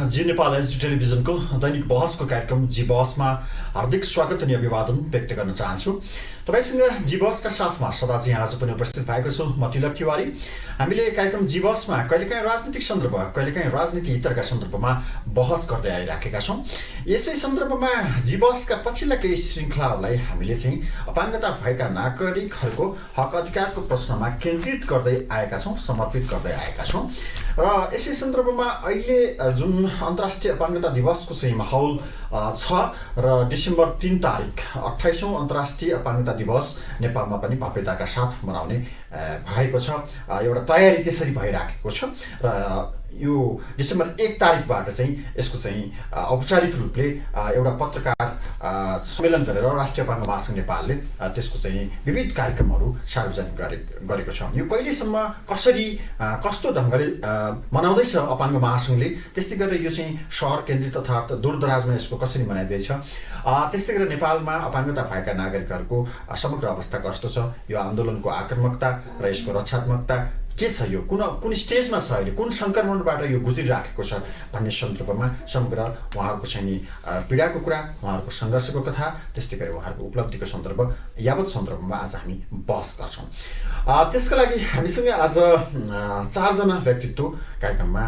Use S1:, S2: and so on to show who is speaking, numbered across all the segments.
S1: जी Nepal HD टेलिभिजनको दैनिक बहसको कार्यक्रम जी बहसमा हार्दिक स्वागत अनि अभिवादन व्यक्त गर्न चाहन्छु। तपाईसँग जी बहसका साथमा सदा चाहिँ आज पनि उपस्थित भएको छु म तिलक तिवारी। हामीले कार्यक्रम जी बहसमा कहिलेकाहीँ राजनीतिक सन्दर्भ, कहिलेकाहीँ राजनीति हितका सन्दर्भमा बहस गर्दै आइराखेका छौँ। यसै सन्दर्भमा जी बहसका पछिल्ला केही श्रृङ्खलाहरूलाई हामीले चाहिँ अपाङ्गता भएका नागरिकहरूको हक अधिकारको प्रश्नमा केन्द्रित गर्दै आएका छौँ, समर्पित गर्दै आएका छौँ। र यसै सन्दर्भमा अहिले जुन अन्तर्राष्ट्रिय अपाङ्गता दिवसको चाहिँ माहौल छ र डिसेम्बर 3 तारिक 28औं अन्तर्राष्ट्रिय अपाङ्गता दिवस नेपालमा पनि भव्यताका साथ मनाउने भएको छ। एउटा तयारी त्यसरी भइराखेको छ र यो डिसेम्बर 1 तारिकबाट चाहिँ यसको चाहिँ औपचारिक रूपले एउटा पत्रकार सम्मेलन गरेर राष्ट्रिय अपाङ्ग महासङ्घ नेपालले त्यसको चाहिँ विविध कार्यक्रमहरू सार्वजनिक गरेको छ। यो कहिलेसम्म कसरी कस्तो ढङ्गले मनाउँदैछ अपाङ्ग महासङ्घले, त्यस्तै गरेर यो चाहिँ सहर केन्द्रित अर्थात् दूरदराजमा यसको कसरी मनाइँदैछ, त्यस्तै गरेर नेपालमा अपाङ्गता भएका नागरिकहरूको समग्र अवस्था कस्तो छ, यो आन्दोलनको आक्रामकता र यसको रक्षात्मकता के छ, यो कुन स्टेजमा छ, अहिले कुन सङ्क्रमणबाट यो गुज्रिराखेको छ भन्ने सन्दर्भमा समग्र उहाँहरूको चाहिँ पीडाको कुरा, उहाँहरूको सङ्घर्षको कथा, त्यस्तै गरी उहाँहरूको उपलब्धिको सन्दर्भ यावत सन्दर्भमा आज हामी बहस गर्छौँ। त्यसका लागि हामीसँग आज 4 जना व्यक्तित्व कार्यक्रममा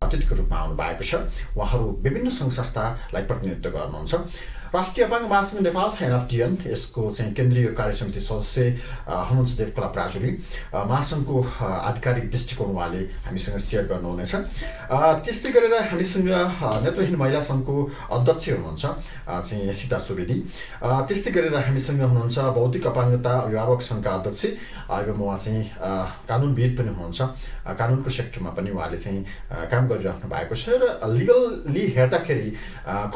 S1: अतिथिको रूपमा आउनु भएको छ। उहाँहरू विभिन्न सङ्घ संस्थालाई प्रतिनिधित्व गर्नुहुन्छ। राष्ट्रिय अपाङ्ग महासङ्घ नेपाल एनएफटीएन यसको चाहिँ केन्द्रीय कार्य समिति सदस्य हुनुहुन्छ देवकला प्राजुली। महासङ्घको आधिकारिक दृष्टिकोण उहाँले हामीसँग सेयर गर्नुहुनेछ। त्यस्तै गरेर हामीसँग नेत्रहीन महिला सङ्घको अध्यक्ष हुनुहुन्छ चाहिँ सीता सुवेदी। त्यस्तै गरेर हामीसँग हुनुहुन्छ भौतिक अपाङ्गता अभिभावक सङ्घका अध्यक्ष एवं उहाँ चाहिँ कानुनविद पनि हुनुहुन्छ। कानुनको सेक्टरमा पनि उहाँले चाहिँ काम गरिराख्नु भएको छ र लिगल्ली हेर्दाखेरि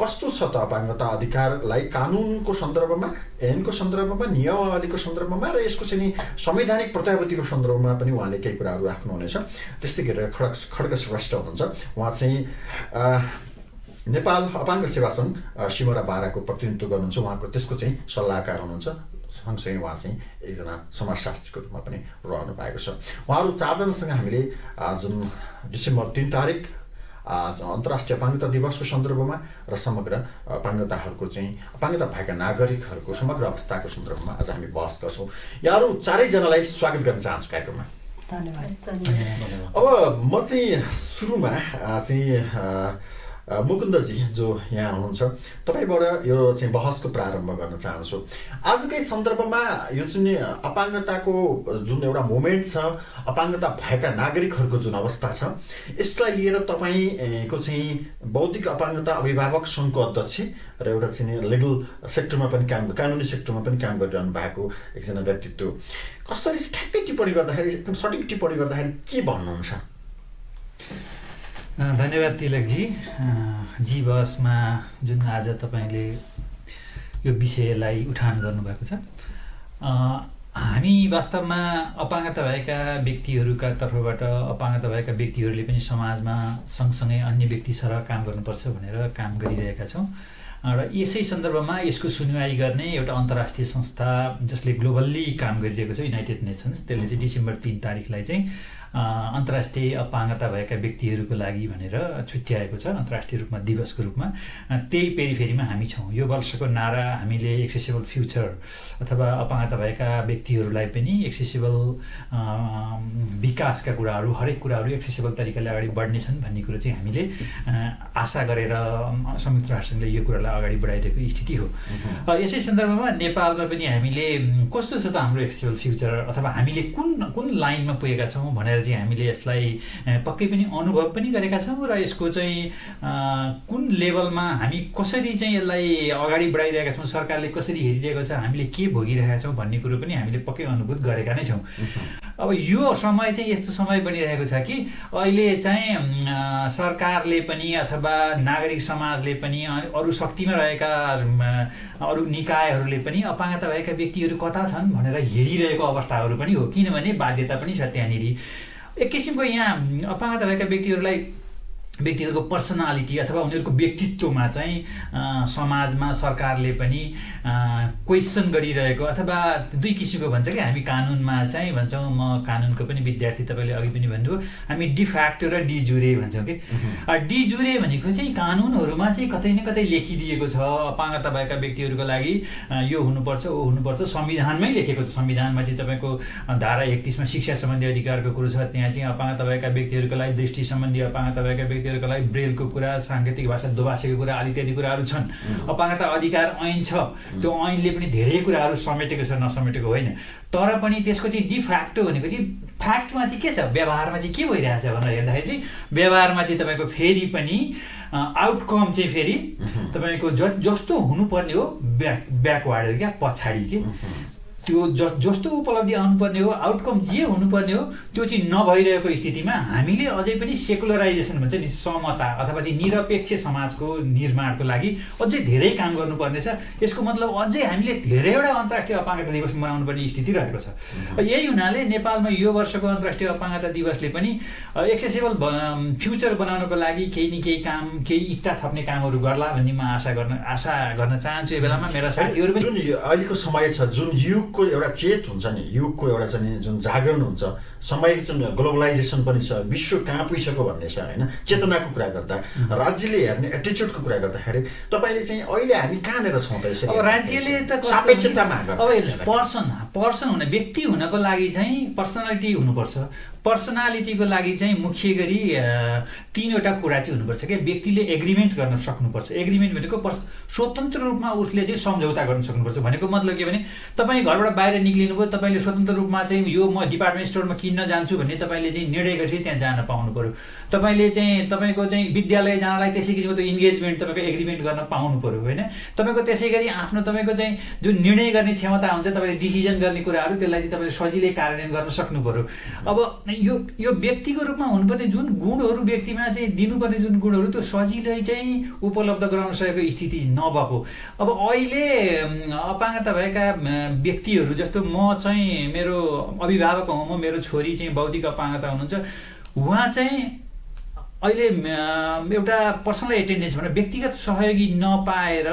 S1: कस्तो छ त अपाङ्गता अधिकारलाई कानुनको सन्दर्भमा, ऐनको सन्दर्भमा, नियमावलीको सन्दर्भमा र यसको चाहिँ संवैधानिक प्रत्याभूतिको सन्दर्भमा पनि उहाँले केही कुराहरू राख्नुहुनेछ। त्यस्तै गरेर खड्ग श्रेष्ठ हुनुहुन्छ। उहाँ चाहिँ नेपाल अपाङ्ग सेवा सङ्घ सिमरा बाराको प्रतिनिधित्व गर्नुहुन्छ। उहाँको त्यसको चाहिँ सल्लाहकार हुनुहुन्छ। सँगसँगै उहाँ चाहिँ एकजना समाजशास्त्रीको रूपमा पनि रहनु भएको छ। उहाँहरू 4 जनासँग हामीले जुन डिसेम्बर 3 तारिक अन्तर्राष्ट्रिय अपाङ्गता दिवसको सन्दर्भमा र समग्र अपाङ्गताहरूको चाहिँ अपाङ्गता भएका नागरिकहरूको समग्र अवस्थाको सन्दर्भमा आज हामी बहस गर्छौँ। यहाँहरू 4 जनालाई स्वागत गर्न चाहन्छु कार्यक्रममा।
S2: धन्यवाद।
S1: अब म चाहिँ सुरुमा चाहिँ मुकुन्दजी जो यहाँ हुनुहुन्छ तपाईँबाट यो चाहिँ बहसको प्रारम्भ गर्न चाहन्छु। आजकै सन्दर्भमा यो चाहिँ अपाङ्गताको जुन एउटा मोमेन्ट छ, अपाङ्गता भएका नागरिकहरूको जुन अवस्था छ, यसलाई लिएर तपाईँको चाहिँ बौद्धिक अपाङ्गता अभिभावक सङ्घको अध्यक्ष र एउटा चाहिँ लिगल सेक्टरमा पनि कानुनी सेक्टरमा पनि काम गरिरहनु भएको एकजना व्यक्तित्व, कसरी ठ्याक्कै टिप्पणी गर्दाखेरि, एकदम सठिक टिप्पणी गर्दाखेरि के भन्नुहुन्छ?
S2: धन्यवाद तिलकजी। जी बहसमा जुन आज तपाईँले यो विषयलाई उठान गर्नुभएको छ, हामी वास्तवमा अपाङ्गता भएका व्यक्तिहरूका तर्फबाट अपाङ्गता भएका व्यक्तिहरूले पनि समाजमा सँगसँगै अन्य व्यक्ति सरह काम गर्नुपर्छ भनेर काम गरिरहेका छौँ र यसै सन्दर्भमा यसको सुनवाई गर्ने एउटा अन्तर्राष्ट्रिय संस्था जसले ग्लोबल्ली काम गरिरहेको छ, युनाइटेड नेसन्स, त्यसले चाहिँ डिसेम्बर 3 तारिकलाई चाहिँ अन्तर्राष्ट्रिय अपाङ्गता भएका व्यक्तिहरूको लागि भनेर छुट्याएको छ अन्तर्राष्ट्रिय रूपमा दिवसको रूपमा। त्यही पेरिफेरीमा हामी छौँ। यो वर्षको नारा हामीले एक्सेसिबल फ्युचर अथवा अपाङ्गता भएका व्यक्तिहरूलाई पनि एक्सेसिबल विकासका कुराहरू, हरेक कुराहरू एक्सेसिबल तरिकाले अगाडि बढ्नेछन् भन्ने कुरो चाहिँ हामीले आशा गरेर संयुक्त राष्ट्रसङ्घले यो कुरालाई अगाडि बढाइरहेको स्थिति हो। यसै सन्दर्भमा नेपालमा पनि हामीले कस्तो छ त हाम्रो एक्सेसिबल फ्युचर अथवा हामीले कुन लाइनमा पुगेका छौँ भनेर चाहिँ हामीले यसलाई पक्कै पनि अनुभव पनि गरेका छौँ र यसको चाहिँ कुन लेभलमा हामी कसरी चाहिँ यसलाई अगाडि बढाइरहेका छौँ, सरकारले कसरी हेरिरहेको छ, हामीले के भोगिरहेका छौँ भन्ने कुरो पनि हामीले पक्कै अनुभूत गरेका नै छौँ। अब यो समय चाहिँ यस्तो समय बनिरहेको छ कि अहिले चाहिँ सरकारले पनि अथवा नागरिक समाजले पनि अरू शक्तिमा रहेका अरू निकायहरूले पनि अपाङ्गता भएका व्यक्तिहरू कता छन् भनेर हेरिरहेको अवस्थाहरू पनि हो। किनभने बाध्यता पनि छ त्यहाँनिर। एक किसिमको यहाँ अपाङ्गता भएका व्यक्तिहरूलाई व्यक्तिहरूको पर्सनालिटी अथवा उनीहरूको व्यक्तित्वमा चाहिँ समाजमा सरकारले पनि क्वेसन गरिरहेको अथवा दुई किसिमको भन्छ कि हामी कानुनमा चाहिँ भन्छौँ, म कानुनको पनि विद्यार्थी, तपाईँले अघि पनि भन्नुभयो, हामी डिफ्याक्टो र डिजुरे भन्छौँ कि डिजुरे भनेको चाहिँ कानुनहरूमा चाहिँ कतै न कतै लेखिदिएको छ अपाङ्गता भएका व्यक्तिहरूको लागि यो हुनुपर्छ ओ हुनुपर्छ, संविधानमै लेखेको छ। संविधानमा चाहिँ तपाईँको धारा 31मा शिक्षा सम्बन्धी अधिकारको कुरो छ, त्यहाँ चाहिँ अपाङ्गता भएका व्यक्तिहरूको लागि दृष्टि सम्बन्धी, अपाङ्गता भएका व्यक्तिहरूको लागि ब्रेलको कुरा, साङ्केतिक भाषा दोभाषीको कुरा आदि इत्यादि कुराहरू छन्। अपाङ्गता अधिकार ऐन छ, त्यो ऐनले पनि धेरै कुराहरू समेटेको छ, नसमेटेको होइन। तर पनि त्यसको चाहिँ डिफ्याक्टो भनेको चाहिँ फ्याक्टमा चाहिँ के छ, व्यवहारमा चाहिँ के भइरहेछ भनेर हेर्दाखेरि चाहिँ व्यवहारमा चाहिँ तपाईँको फेरि पनि आउटकम चाहिँ फेरि तपाईँको जस्तो हुनुपर्ने हो ब्याकवार्ड क्या, पछाडि के त्यो जस्तो उपलब्धि आउनुपर्ने हो, आउटकम जे हुनुपर्ने हो त्यो चाहिँ नभइरहेको स्थितिमा हामीले अझै पनि सेकुलराइजेसन भन्छ नि, समता अथवा चाहिँ निरपेक्ष समाजको निर्माणको लागि अझै धेरै काम गर्नुपर्ने छ। यसको मतलब अझै हामीले धेरैवटा अन्तर्राष्ट्रिय अपाङ्गता दिवस मनाउनु पर्ने स्थिति रहेको छ। यही हुनाले नेपालमा यो वर्षको अन्तर्राष्ट्रिय अपाङ्गता दिवसले पनि एक्सेसिबल फ्युचर बनाउनको लागि केही न केही काम, केही इट्टा थप्ने कामहरू गर्ला भन्ने म आशा गर्न चाहन्छु। यो बेलामा मेरा साथीहरू पनि
S1: जुन अहिलेको समय छ, जुन युगको एउटा चेत हुन्छ नि, युगको एउटा चाहिँ जुन जागरण हुन्छ, समयको जुन ग्लोबलाइजेसन पनि छ, विश्व कहाँ पुगिसक्यो भन्ने छ होइन, चेतनाको कुरा गर्दा, राज्यले हेर्ने एटिच्युडको कुरा गर्दाखेरि तपाईँले चाहिँ अहिले हामी कहाँनिर छौँ त? यसरी
S2: अब राज्यले त
S1: सापेक्षतामा
S2: अब हेर्नुहोस्, पर्सन हुने व्यक्ति हुनको लागि चाहिँ पर्सनालिटी हुनुपर्छ। पर्सनालिटीको लागि चाहिँ मुख्य गरी 3वटा कुरा चाहिँ हुनुपर्छ क्या। व्यक्तिले एग्रिमेन्ट गर्न सक्नुपर्छ। एग्रिमेन्ट भनेको स्वतन्त्र रूपमा उसले चाहिँ सम्झौता गर्न सक्नुपर्छ। भनेको मतलब के भने तपाईँ घरबाट बाहिर निक्लिनु भयो, तपाईँले स्वतन्त्र रूपमा चाहिँ यो म डिपार्टमेन्ट स्टोरमा किन्न जान्छु भन्ने तपाईँले चाहिँ निर्णय गरेपछि त्यहाँ जान पाउनु पऱ्यो। तपाईँले चाहिँ तपाईँको चाहिँ विद्यालय जानलाई त्यसै किसिमको त्यो इन्गेजमेन्ट तपाईँको एग्रिमेन्ट गर्न पाउनु पऱ्यो होइन। तपाईँको त्यसै गरी आफ्नो तपाईँको चाहिँ जुन निर्णय गर्ने क्षमता हुन्छ, तपाईँले डिसिजन गर्ने कुराहरू, त्यसलाई चाहिँ तपाईँले सजिलै कार्यान्वयन गर्न सक्नु पऱ्यो। अब यो व्यक्तिको रूपमा हुनुपर्ने जुन गुणहरू, व्यक्तिमा चाहिँ दिनुपर्ने जुन गुणहरू, त्यो सजिलै चाहिँ उपलब्ध गराउन सकेको स्थिति नभएको। अब अहिले अपाङ्गता भएका व्यक्तिहरू जस्तो म चाहिँ, मेरो अभिभावक हुँ, म मेरो छोरी चाहिँ बौद्धिक अपाङ्गता हुनुहुन्छ, उहाँ चाहिँ अहिले एउटा पर्सनल एटेन्डेन्स भनेर व्यक्तिगत सहयोगी नपाएर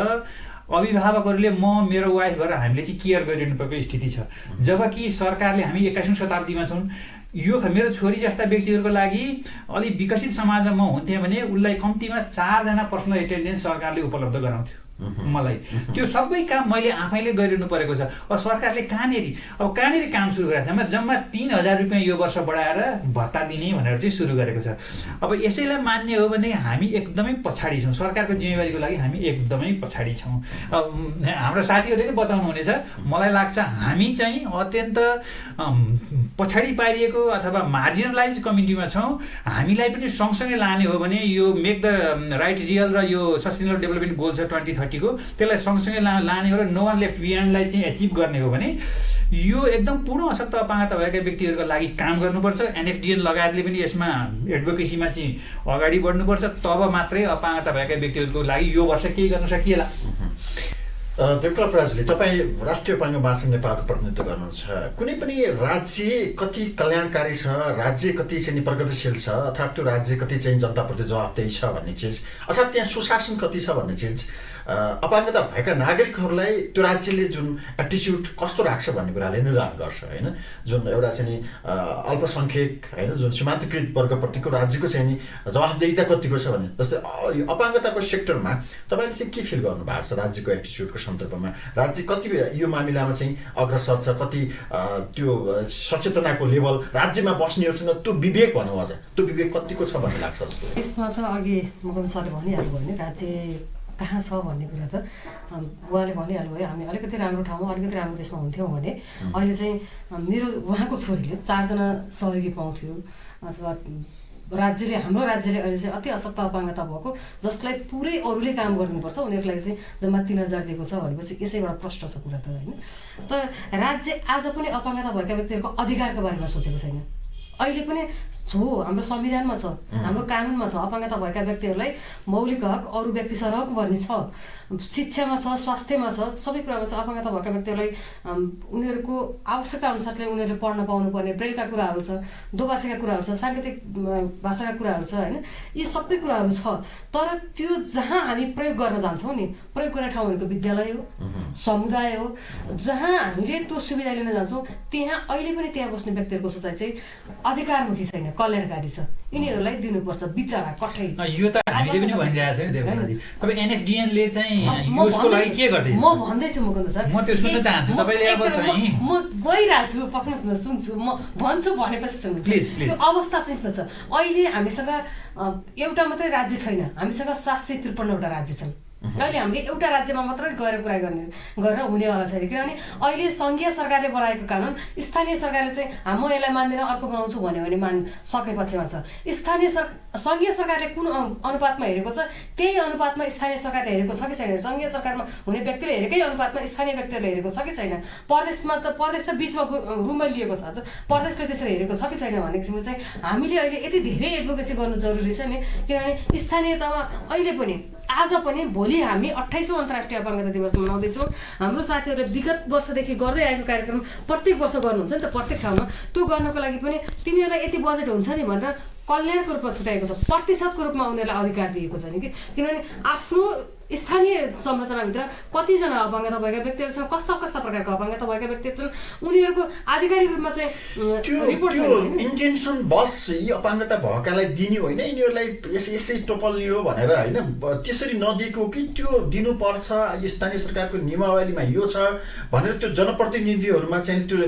S2: अभिभावकहरूले मेरो वाइफ भएर हामीले चाहिँ केयर गरिरहनु पर्ने स्थिति छ। जबकि सरकारले, हामी 21औं शताब्दीमा छौँ, यो मेरो छोरी जस्ता व्यक्तिहरूको लागि अलिक विकसित समाजमा म हुन्थेँ भने उसलाई कम्तीमा 4 जना पर्सनल एटेन्डेन्स सरकारले उपलब्ध गराउँथ्यो मलाई। त्यो सबै काम मैले आफैले गरिरहनु परेको छ। अब सरकारले कहाँनिर काम सुरु गरेको छ, जम्मा 3000 रुपियाँ यो वर्ष बढाएर भत्ता दिने भनेर चाहिँ सुरु गरेको छ। अब यसैलाई मान्ने हो भने हामी एकदमै पछाडि छौँ। सरकारको जिम्मेवारीको लागि हामी एकदमै पछाडि छौँ। हाम्रो साथीहरूले बताउनु हुनेछ, मलाई लाग्छ हामी चाहिँ अत्यन्त पछाडि पारिएको अथवा मार्जिनलाइज कम्युनिटीमा छौँ। हामीलाई पनि सँगसँगै लाने हो भने यो मेक द राइट रियल र यो सस्टेनेबल डेभलपमेन्ट गोल छ 2030 को, त्यसलाई सँगसँगै लाने हो र नो वान लेफ्ट बिहाइन्डलाई चाहिँ एचिभ गर्ने हो भने यो एकदम पूर्ण अशक्त अपाङ्गता भएका व्यक्तिहरूको लागि काम गर्नुपर्छ। एनएफडिएन लगायतले पनि यसमा एडभोकेसीमा चाहिँ अगाडि बढ्नुपर्छ। तब मात्रै अपाङ्गता भएका व्यक्तिहरूको लागि यो वर्ष केही गर्न सकिएला।
S1: देवकल्प राजुले, तपाईँ राष्ट्रिय अपाङ्ग महासङ्घ नेपालको प्रतिनिधित्व गर्नुहुन्छ। कुनै पनि राज्य कति कल्याणकारी छ, राज्य कति चाहिँ प्रगतिशील छ, अर्थात् त्यो राज्य कति चाहिँ जनताप्रति जवाफदेही छ भन्ने चिज, अर्थात् त्यहाँ सुशासन कति छ भन्ने चिज, अपाङ्गता भएका नागरिकहरूलाई त्यो राज्यले जुन एटिच्युड कस्तो राख्छ भन्ने कुराले निर्धारण गर्छ होइन। जुन एउटा चाहिँ अल्पसङ्ख्यक होइन, जुन सीमान्तकृत वर्गप्रतिको राज्यको चाहिँ नि जवाफदेहिता कतिको छ भने, जस्तै अपाङ्गताको सेक्टरमा तपाईँले चाहिँ के फिल गर्नु भएको छ राज्यको एटिच्युडको सन्दर्भमा? राज्य कति यो मामिलामा चाहिँ अग्रसर छ, कति त्यो सचेतनाको लेभल राज्यमा बस्नेहरूसँग त्यो विवेक भनौँ अझ, त्यो विवेक कतिको छ भन्ने लाग्छ जस्तो?
S3: यसमा त अघि मुकुन्द सरले भनिहाल्नु भयो नि, राज्य कहाँ छ भन्ने कुरा त उहाँले भनिहाल्नु भयो। हामी अलिकति राम्रो ठाउँमा, अलिकति राम्रो देशमा हुन्थ्यौँ भने अहिले चाहिँ उहाँको छोरीले 4 जना सहयोगी पाउँथ्यो, अथवा हाम्रो राज्यले अहिले चाहिँ अति अशक्त अपाङ्गता भएको जसलाई पुरै अरूले काम गर्नुपर्छ, उनीहरूको लागि चाहिँ जम्मा 3000 दिएको छ भनेपछि यसैबाट प्रश्न छ कुरा त होइन। तर राज्य आज पनि अपाङ्गता भएका व्यक्तिहरूको अधिकारको बारेमा सोचेको छैन। अहिले पनि हो, हाम्रो संविधानमा छ, हाम्रो कानुनमा छ, अपाङ्गता भएका व्यक्तिहरूलाई मौलिक हक अरू व्यक्तिसँग हक भन्ने छ, शिक्षामा छ, स्वास्थ्यमा छ, सबै कुरामा छ। अपाङ्गता भएका व्यक्तिहरूलाई उनीहरूको आवश्यकता अनुसारले उनीहरूले पढ्न पाउनुपर्ने ब्रेलका कुराहरू छ, दोभाषीका कुराहरू छ, साङ्केतिक भाषाका कुराहरू छ होइन, यी सबै कुराहरू छ। तर त्यो जहाँ हामी प्रयोग गर्न जान्छौँ नि, प्रयोग गर्ने ठाउँ भनेको विद्यालय हो, समुदाय हो, जहाँ हामीले त्यो सुविधा लिन जान्छौँ त्यहाँ अहिले पनि त्यहाँ बस्ने व्यक्तिहरूको सोचाइ चाहिँ अधिकारमुखी छैन, कल्याणकारी छ। यिनीहरूलाई दिनुपर्छ बिचरा कठै।
S2: यो त हामीले पनि भनिरहेको छ नि देवकोटाजी। तपाईँ एनएफडिएनले चाहिँ यसको लागि के गर्दै?
S3: म भन्दैछु मुकुन्द सर,
S2: म त्यो सुन्न चाहन्छु। तपाईँले अब चाहिँ
S3: म गइरहेको छु, पक्राउनुहोस् न, सुन्छु, म भन्छु भनेपछि सुन्नु। त्यो अवस्था चाहिँ यस्तो छ, अहिले हामीसँग एउटा मात्रै राज्य छैन, हामीसँग 753 वटा राज्य छन्। अहिले हामीले एउटा राज्यमा मात्रै गएर कुरा गरेर हुनेवाला छैन, किनभने अहिले सङ्घीय सरकारले बनाएको कानुन स्थानीय सरकारले चाहिँ म यसलाई मान्दिनँ अर्को बनाउँछु भन्यो भने सक्ने पक्षमा छ। सङ्घीय सरकारले कुन अनुपातमा हेरेको छ त्यही अनुपातमा स्थानीय सरकारले हेरेको छ कि छैन, सङ्घीय सरकारमा हुने व्यक्तिले हेरेकै अनुपातमा स्थानीय व्यक्तिहरूले हेरेको छ कि छैन, प्रदेश त बिचमा रुममा लिएको छ, प्रदेशले त्यसरी हेरेको छ कि छैन भन्ने किसिमको चाहिँ हामीले अहिले यति धेरै एडभोकेसी गर्नु जरुरी छ नि। किनभने स्थानीयतामा अहिले पनि आज पनि भोलि हामी 28औं अन्तर्राष्ट्रिय अपाङ्गता दिवस मनाउँदैछौँ। हाम्रो साथीहरूले विगत वर्षदेखि गर्दै आएको कार्यक्रम प्रत्येक वर्ष गर्नुहुन्छ नि त, प्रत्येक ठाउँमा त्यो गर्नको लागि पनि तिनीहरूलाई यति बजेट हुन्छ नि भनेर कल्याणको रूपमा छुट्याएको छ, प्रतिशतको रूपमा उनीहरूलाई अधिकार दिएको छ नि। किनभने आफ्नो स्थानीय संरचनाभित्र कतिजना अपाङ्गता भएका व्यक्तिहरू छन्, कस्ता कस्ता प्रकारका अपाङ्गता भएका व्यक्तिहरू छन्, उनीहरूको आधिकारिक रूपमा चाहिँ रिपोर्ट
S1: इन्टेन्सन बस यी अपाङ्गता भएकालाई दिने होइन, यिनीहरूलाई यसै टोपल्ने हो भनेर होइन, त्यसरी नदिएको कि त्यो दिनुपर्छ, स्थानीय सरकारको नियमावलीमा यो छ भनेर त्यो जनप्रतिनिधिहरूमा चाहिँ त्यो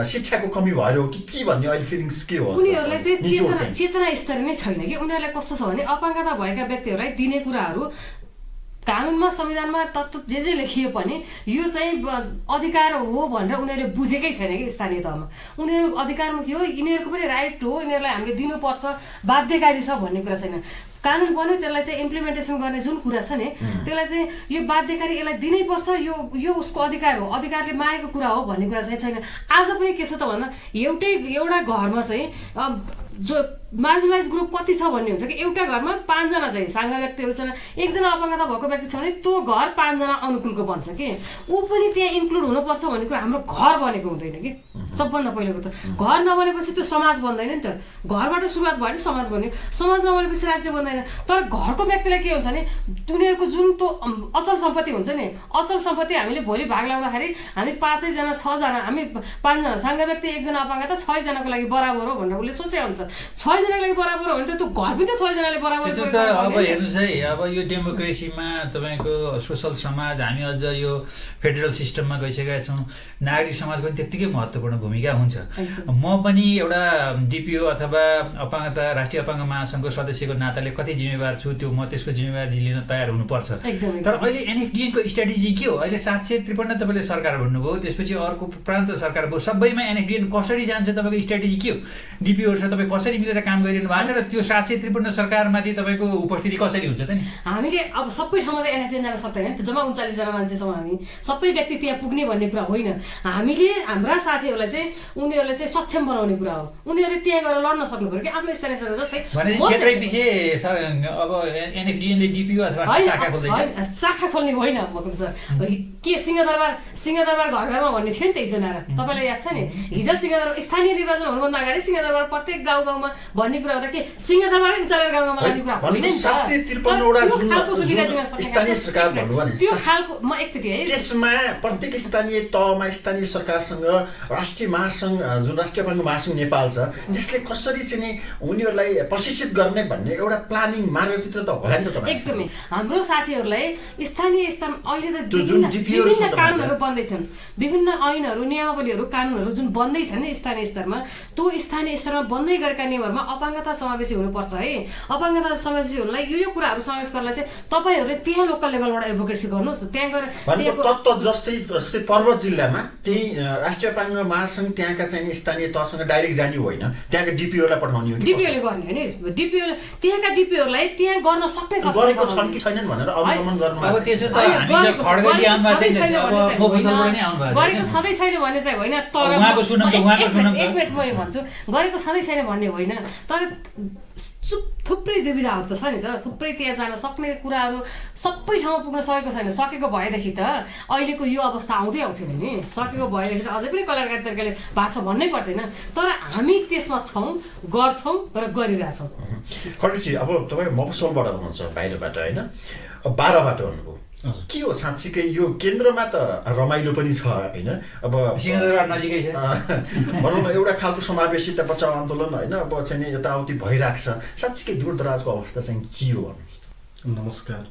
S1: शिक्षाको कमी भयो कि के भन्ने अहिले फिलिङ्स के हो?
S3: उनीहरूलाई चाहिँ चेतना स्तर नै छैन कि उनीहरूलाई कस्तो छ भने अपाङ्गता भएका व्यक्तिहरूलाई दिने कुराहरू कानुनमा संविधानमा तत्त्व जे लेखियो पनि यो चाहिँ अधिकार हो भनेर उनीहरूले बुझेकै छैन कि स्थानीय तहमा। उनीहरू अधिकारमुखी हो, यिनीहरूको पनि राइट हो, यिनीहरूलाई हामीले दिनुपर्छ, बाध्यकारी छ भन्ने कुरा छैन। कानुन बन्यो त्यसलाई चाहिँ इम्प्लिमेन्टेसन गर्ने जुन कुरा छ नि त्यसलाई चाहिँ यो बाध्यकारी, यसलाई दिनैपर्छ, यो उसको अधिकार हो, अधिकारले मागेको कुरा हो भन्ने कुरा चाहिँ छैन। आज पनि के छ त भन्दा एउटा घरमा चाहिँ जो मार्जिनलाइज ग्रुप कति छ भन्ने हुन्छ कि एउटा घरमा 5 जना चाहिँ साङ्गा व्यक्तिहरू छन्, एकजना अपाङ्गता भएको व्यक्ति छ भने त्यो घर 5 जना अनुकूलको बन्छ कि ऊ पनि त्यहाँ इन्क्लुड हुनुपर्छ भन्ने कुरा हाम्रो घर बनेको हुँदैन कि। सबभन्दा पहिलेको त घर नबनेपछि त्यो समाज बन्दैन नि त, घरबाट सुरुवात भयो नि समाज बन्यो, समाज नबनेपछि राज्य बन्दैन। तर घरको व्यक्तिलाई के हुन्छ भने उनीहरूको जुन त्यो अचल सम्पत्ति हुन्छ नि, अचल सम्पत्ति हामीले भोलि भाग लाउँदाखेरि हामी 5 जना 6 जना, हामी 5 जना साङ्गा व्यक्ति, 1 जना अपाङ्गता, 6 जनाको लागि बराबर हो भनेर उसले सोचे हुन्छ। 6 जनाको लागि बराबर हो भने त त्यो घर पनि त 6 जनाले बराबर
S2: हो। अब हेर्नुहोस् है, अब यो डेमोक्रेसीमा तपाईँको सोसल समाज, हामी अझ यो फेडरल सिस्टममा गइसकेका छौँ, नागरिक समाज पनि त्यत्तिकै महत्त्वपूर्ण भूमिका हुन्छ। म पनि एउटा डिपिओ अथवा अपाङ्गता राष्ट्रिय अपाङ्ग महासङ्घको सदस्यको नाताले कति जिम्मेवार छु त्यो म त्यसको जिम्मेवारी लिन तयार हुनुपर्छ। तर अहिले एनएफडिएनको स्ट्राटेजी के हो? अहिले 753 तपाईँले सरकार भन्नुभयो, त्यसपछि अर्को प्रान्त सरकार भयो, सबैमा एनएफडिएन कसरी जान्छ? तपाईँको स्ट्राटेजी के हो? डिपिओहरूसँग तपाईँ कसरी मिलेर काम गरिरहनु भएको छ र त्यो 753 सरकारमाथि तपाईँको उपस्थिति कसरी हुन्छ त नि?
S3: हामीले अब सबै ठाउँमा त एनएफडिएन जान सक्दैन नि त, जम्मा 39 जना मान्छे छौँ हामी, सबै व्यक्ति त्यहाँ पुग्ने भन्ने कुरा होइन। हामीले हाम्रा साथीहरूलाई चाहिँ उनीहरूलाई चाहिँ सक्षम बनाउने कुरा हो, उनीहरूले त्यहाँ गएर लड्न सक्नु पर्यो कि आफ्नो स्थानीय सरकार जस्तै।
S2: क्षेत्रै पछि अब एनएफडिएनले डिपिओ अथवा शाखा खोल्दैछ?
S3: शाखा खोल्ने होइन मकुम सर, के सिंहदरबार घर घरमा भन्ने थियो नि त हिजो नारा, तपाईँलाई याद छ नि? हिजो सिंहदरबार स्थानीय निर्वाचन हुनुभन्दा अगाडि सिंहदरबार प्रत्येक गाउँ गाउँमा भन्ने कुरा हुँदा के सिंहदरबारै उचालेर गाउँ गाउँमा लाने कुरा होइन नि त। त्यो खालको म एकचोटि है
S1: त्यसमा प्रत्येक स्थानीय तहमा स्थानीय सरकारसँग राष्ट्रिय महासङ्घ जुन राष्ट्रिय अपाङ्ग महासङ्घ नेपाल छ त्यसले कसरी चाहिँ उनीहरूलाई प्रशिक्षित गर्ने भन्ने एउटा प्लानिङ मार्गचित्र त होला नि त तपाईँ?
S3: एकदमै हाम्रो साथीहरूलाई स्थानीय स्तर अहिले त विभिन्न कानुनहरू बन्दैछन्, विभिन्न ऐनहरू नियमावलीहरू कानुनहरू जुन बन्दैछन् स्थानीय स्तरमा, त्यो स्थानीय स्तरमा बन्दै गरेका नियमहरूमा अपाङ्गता समावेशी हुनुपर्छ है। अपाङ्गता समावेशी हुनलाई यो कुराहरू समावेश गर्नलाई चाहिँ तपाईँहरूले त्यहाँ लोकल लेभलबाट एडभोकेसी गर्नुहोस्। त्यहाँ गएर
S1: तत्त्व जस्तै पर्वत जिल्लामा चाहिँ राष्ट्रिय अपाङ्ग महासङ्घ त्यहाँका चाहिँ स्थानीय तहसँग डाइरेक्ट जाने होइन, त्यहाँका डिपिओलाई पठाउने हो।
S3: डिपिओले गर्ने होइन, डिपिओ त्यहाँका डिपिओलाई त्यहाँ गर्न सक्ने
S1: गरेको छन् कि छैनन् भनेर अवगमन गर्नु
S2: अब त्यसो त हामी खड्गजी आउनुभएको छैन, अब मोफसलबाट नै आउनुभएको
S3: गरेको छँदै छैन भन्ने चाहिँ होइन, तर
S2: उहाँको सुनौँ त, उहाँको सुनौँ त।
S3: एक मिनट म भन्छु, गरेको छँदै छैन भन्ने होइन, तर थुप्रै दुविधाहरू त छ नि त, थुप्रै त्यहाँ जान सक्ने कुराहरू सबै ठाउँमा पुग्न सकेको छैन। सकेको भएदेखि त अहिलेको यो अवस्था आउँथ्यो नि, सकेको भएदेखि त अझै पनि कल्याणकारी तरिकाले भएको छ भन्नै पर्दैन, तर हामी त्यसमा छौँ, गर्छौँ र गरिरहेछौँ।
S1: खड्गेजी, अब तपाईँ मफसलबाट हुनुहुन्छ, बाहिरबाट होइन, 12बाट हुनुभयो, के हो साँच्चीकै यो केन्द्रमा त रमाइलो पनि छ होइन, अब
S2: सिंहदरबार नजिकै छ
S1: भनौँ न एउटा खालको समावेशिता बचाउ आन्दोलन होइन, अब चाहिँ यताउति भइरहेको छ, साँच्चीकै दूरदराजको अवस्था चाहिँ के हो भन्नुहोस् त।
S4: नमस्कार,